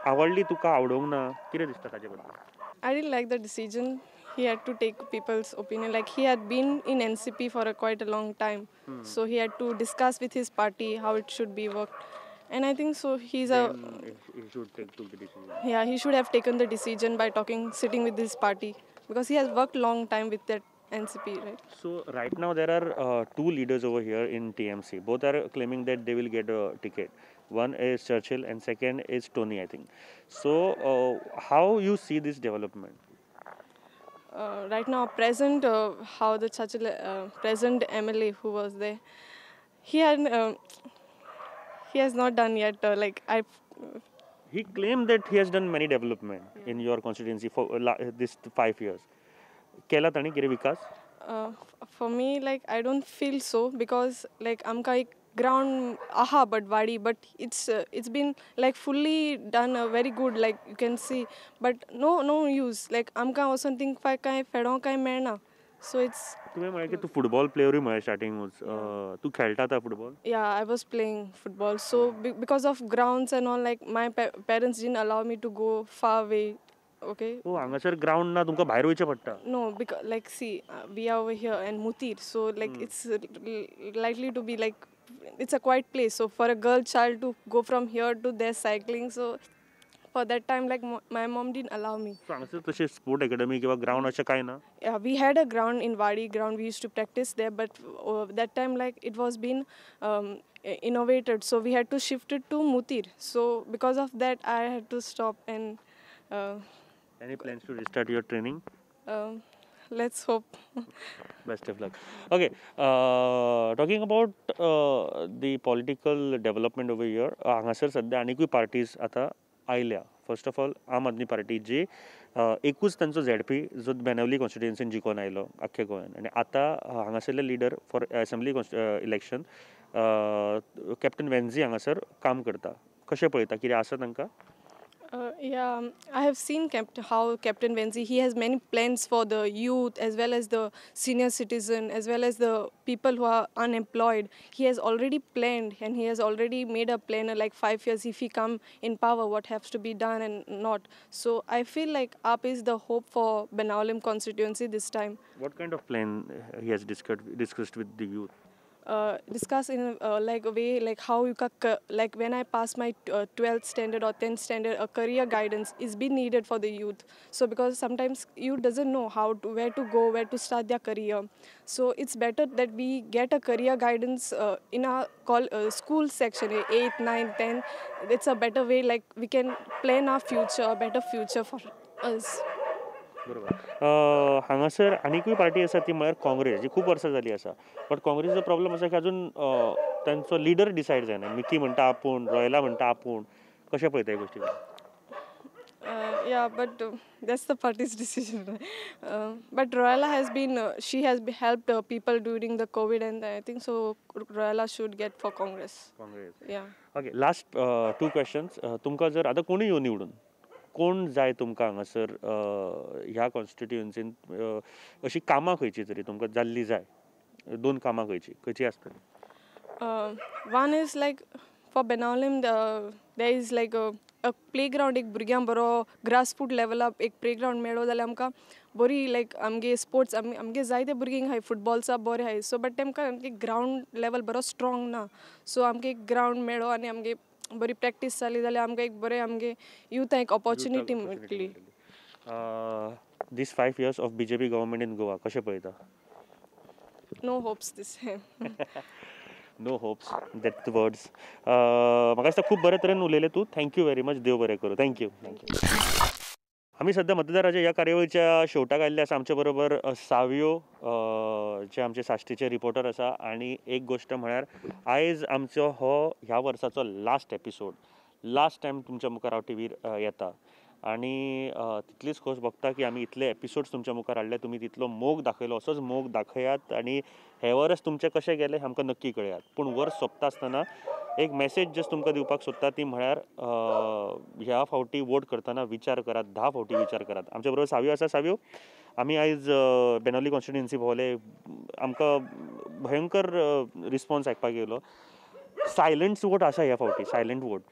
A: आवडली तुका आवडूंक ना कितें दिसता ताजे बद्दल?
I: I didn't like the decision. He had to take people's opinion. Like he had been in NCP for quite a long time. So he had to discuss with his party how it should be worked. And I think so he should take the decision. Yeah, he should have taken the decision by sitting with his party. because he has worked long time with that NCP, right?
A: So right now there are two leaders over here in TMC. Both are claiming that they will get a ticket. One is Churchill and second is Tony, I think. So how you see this development?
I: Right now, present how the Churchill present MLA who was there, he had he has not done yet.
A: He claimed that he has done many development in your constituency for this 5 years. केला ताणी कितें विकास?
I: For me, like I don't feel so because like आमकां एक ground aha but wadi, but it's been like fully done very good, like you can see, but no use, like आमकां हांव something काय फेडों काय मेळना, so it's.
A: तुवें म्हळें की तूं फुटबॉल प्लेयरूय म्हळें स्टार्टिंगूच. तूं खेळटा आतां football?
I: Yeah, I was playing football, so because of grounds and all, like my parents didn't allow me to go far away. Okay.
A: Oh, हांगासर ग्राउंड ना, तुमकां भायर वयचें पडटा?
I: No, because like see, we are over here and Mutir, so like it's likely to be like it's a quiet place. So for a girl child to go from here to there cycling, so for that time like my mom didn't allow me.
A: So हांगासर तशें sport academy किंवा ground अशें कांय ना?
I: Yeah, we had a ground in Wadi ground. We used to practice there, but that time like it was being innovated, so we had to shift it to Mutir. So because of that, I had to stop and.
A: Any plans to restart your training?
I: Let's hope.
A: Best of luck. Okay, talking about the political development over here, हांगासर सध्या आनीकूय parties आतां आयल्या. First of all आम आदमी party जी एकूच तांचो ZP जो बेनवली कॉन्स्टिट्युएन्सीन जिखून आयलो आख्ख्या गोंयान, आनी आतां हांगासरले leader for assembly election captain Venzy हांगासर काम करता. कशें पळयता, कितें आसा तांकां?
I: Yeah, I have seen how Captain Venzi, he has many plans for the youth as well as the senior citizen as well as the people who are unemployed. He has already planned and he has already made a plan like 5 years if he come in power, what has to be done and not. So I feel like AAP is the hope for Benaulim constituency this time.
A: What kind of plan he has discussed with the youth?
I: Discuss in like a way like how you can, like when I pass my 12th standard or 10th standard, a career guidance is being needed for the youth. So because sometimes youth doesn't know where to go, where to start their career, so it's better that we get a career guidance in our school section, 8th, 9th, 10th. It's a better way, like we can plan our future, a better future for us.
A: बरोबर. हांगासर आनीकूय party आसा ती म्हळ्यार काँग्रेस, जी खूब वर्सां जाली आसा. बट काँग्रेसचो प्रॉब्लम आसा की अजून तांचो लिडर डिसायड जायना. मिकी म्हणटा आपूण, रॉयला म्हणटा आपूण. कशें पळयता ह्या गोश्टी?
I: Yeah, but that's the party's decision. But Royala has been, she has helped people during the COVID, and I think so Royala should get for Congress.
A: Congress.
I: Yeah.
A: Okay, last 2 questions. तुमकां जर आतां कोणूय येवन निवडून, कोण जाय तुमकां हांगासर ह्या कॉन्स्टिट्युएन्सीन अशी कामां खंयची तरी तुमकां जाल्ली जाय? 2 कामां खंयची आसतली?
I: One is like for Benaulim, there is like a playground, एक भुरग्यांक बरो ग्रासरूट लेवलाक एक प्लेग्रावंड मेळ्ळो जाल्यार आमकां बरी लायक आमगे स्पोर्ट्स आमगे जायते भुरगीं आहाय फुटबॉल्सा बरे आहाय. सो बट तेमकां आमगे ग्रावंड लेवल बरो स्ट्रॉंग ना. सो आमगे एक ग्रावंड मेळ्ळो आनी आमगे बरी प्रॅक्टीस जाली जाल्यार आमकां एक बरें आमगे युथाक एक ऑपॉर्च्युनिटी मेळटली.
A: These 5 years of BJP government in Goa कशें पळयता?
I: No hopes this time.
A: No hopes, that's the words. म्हाका दिसता खूब बरे तरेन उलयले तूं. Thank you very much. देव बरें करूं. थँक्यू. आमी सध्या मतदाराच्या ह्या कार्यावळीच्या शेवटाक आयिल्ले आसा. आमचे बरोबर सावियो जे आमचे साश्टीचे रिपोर्टर आसा. आनी एक गोश्ट म्हळ्यार आयज आमचो हो ह्या वर्साचो लास्ट एपिसोड. लास्ट टायम तुमच्या मुखार हांव टीव्हीर येता. आनी तितलीच खोस भोगता की आमी इतले एपिसोड्स तुमच्या मुखार हाडले. तुमी तितलो मोग दाखयलो, असोच मोग दाखयात. आनी हे वर्स तुमचें कशें गेलें हें आमकां नक्की कळयात. पूण वर्स सोंपता आसतना एक मेसेज जस्ट तुमकां दिवपाक सोदता ती म्हळ्यार ह्या फावटी वोट करतना विचार करात, 10 फावटी विचार करात. आमचे बरोबर सावियो आसा. सावियो, आमी आयज बेनौली कॉन्स्टिट्युएन्सी भोंवले. आमकां भयंकर रिस्पॉन्स आयकपाक येयलो. सायलंट वोट आसा ह्या फावटी, सायलंट वोट.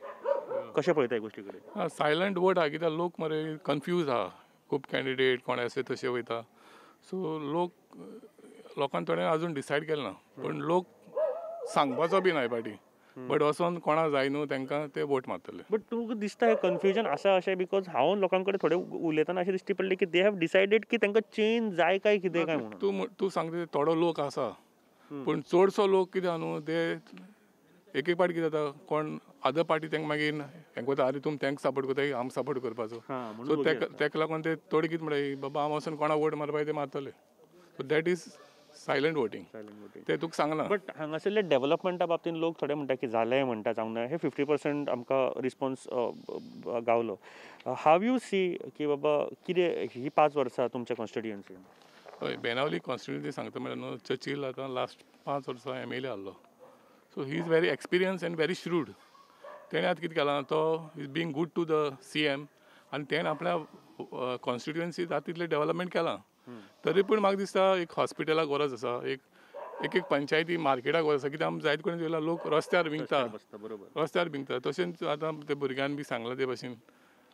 A: कशें पळयता ह्या गोश्टी कडेन?
J: सायलंट वोट आहा कित्याक लोक मरे कन्फ्यूज आहा. खूब कॅन्डिडेट कोण अशे तशे वयता. सो लोकांनी थोडे अजून डिसायड केलें ना. पूण लोक सांगपाचो बी ना पार्टी. बट वचोन कोणा जाय न्हू तांकां ते वोट मारतले.
A: बट तुमकां दिसता हे कन्फ्युजन आसा अशें बिकॉज हांव लोकां कडेन थोडे उलयतना अशें दिश्टी पडलें की दे हॅव डिसायडेड की तांकां चेंज जाय काय कितें काय म्हणून.
J: तूं सांगता थोडो लोक आसा पूण चडसो लोक कितें न्हू ते एक पाटी कितें जाता कोण अदर पार्टी तांकां मागीर हें कोता अरे तुमी तांकां सपोर्ट कोताय आमकां सपोर्ट करपाचो. सो ताका लागून ते थोडे कितें म्हणटाय बाबा हांव वचून कोणा वोट मारपाक ते मारतले. So that is silent voting. ते तुका सांगना.
A: बट हांगासरले डेव्हलपमेंटा बाबतींत लोक थोडे म्हणटा की जालें म्हणटा जावंक हे 50% आमकां रिस्पॉन्स गावलो. हाव यू सी की बाबा कितें ही 5 वर्सां तुमच्या कॉन्स्टिट्युएन्सीन.
J: हय बेनावली कॉन्स्टिट्युएन्सी सांगता म्हळ्यार न्हू चर्चिल आतां लास्ट 5 वर्सां MLA आहलो. So he is very experience and very shrewd. तेणें आतां कितें केलां तो is being good to the CM आनी तेणें आपल्या कॉन्स्टिट्युएन्सी जाता तितलें डेव्हलपमेंट केलां. तरी पूण म्हाका दिसता एक हॉस्पिटलाक गरज आसा, एक पंचायती मार्केटाक गरज आसा. कित्याक आमी जायते कडेन चोयलां लोक रस्त्यार भिंगता. तशेंच आतां ते भुरग्यान बी सांगलां ते भशेन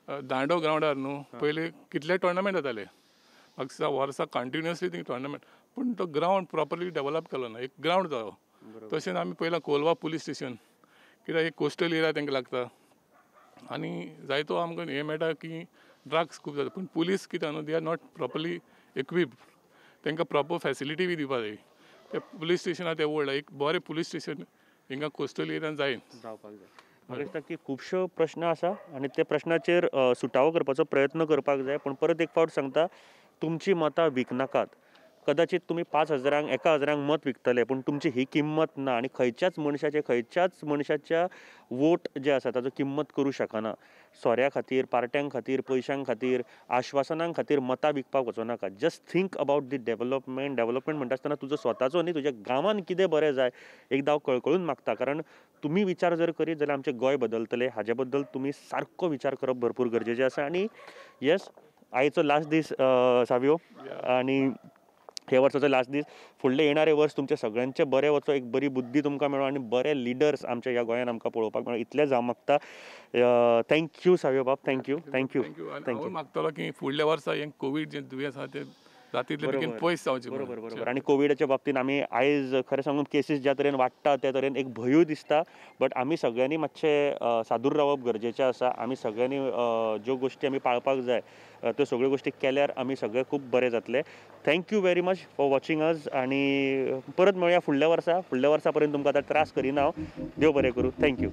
J: दांडो ग्रावंडार न्हू पयलीं कितले टोर्नामेंट जाताले. म्हाका दिसता वर्सां कंटिन्युअसली थिंग टोर्नामेंट पूण तो ग्रावंड प्रॉपरली डेव्हलप केलो ना. एक ग्रावंड जालो. तशेंच आमी पयलां कोलवा पुलीस स्टेशन कित्याक एक कोस्टल एरिया तांकां लागता आनी जायतो आमकां हें मेळटा की ड्रग्स खूब जाता. पूण पुलीस कित्याक न्हू they are not properly equipped. तांकां प्रॉपर फॅसिलिटी बी दिवपा जाय. ते पुलीस स्टेशनार ते व्हडलें एक बरें पुलीस स्टेशन हिंगा कोस्टल एरियान जाय
A: जावपाक जाय. म्हाका दिसता की खुबश्यो प्रश्न आसा आनी ते प्रश्नाचेर सुटावो करपाचो प्रयत्न करपाक जाय. पूण परत एक फावट सांगता तुमची मतां विकनाकात. कदाचित तुमी 5,000 1,000 मत विकतले पूण तुमची ही किंमत ना आनी खंयच्याच मनशाच्या वोट जे आसा ताचो किंमत करूं शकना. सोऱ्या खातीर, पार्ट्यां खातीर, पयशां खातीर, आश्वासनां खातीर मतां विकपाक वचो नाका. Just think about the development म्हणटा आसतना तुजो स्वताचो न्ही तुज्या गांवांत कितें बरें जाय एकदां हांव कळकळून मागता. कारण तुमी विचार जर करीत जाल्यार आमचें गोंय बदलतलें. हाजे बद्दल तुमी सारको विचार करप भरपूर गरजेचें आसा. आनी येस आयचो लास्ट दीस सावियो आनी हे वर्साचो लास्ट दीस. फुडले येणारे वर्स तुमचे सगळ्यांचे बरे वचो. एक बरी बुद्धी तुमकां मेळो आनी बरे लिडर्स आमच्या ह्या गोंयांत आमकां पळोवपाक मेळो इतलेंच हांव मागता. थँक्यू सावियो बाब. थँक्यू.
J: हांव मागतलो की फुडल्या वर्सा हें कोवीड जें दुयेंस आसा तें जातितले बेगीन पयस जावचें.
A: बरोबर. आनी कोविडाच्या बाबतींत आमी आयज खरें सांगून केसीस ज्या तरेन वाडटा त्या तरेन एक भंयूय दिसता. बट आमी सगळ्यांनी मातशें सादूर रावप गरजेचें आसा. आमी सगळ्यांनी ज्यो गोश्टी आमी पाळपाक जाय त्यो सगळ्यो गोश्टी केल्यार आमी सगळे खूब बरें जातले. Thank you very much for watching us आनी परत मेळुया फुडल्या वर्सा पर्यंत तुमकां आतां त्रास करिना हांव. देव बरें करूं. थँक्यू.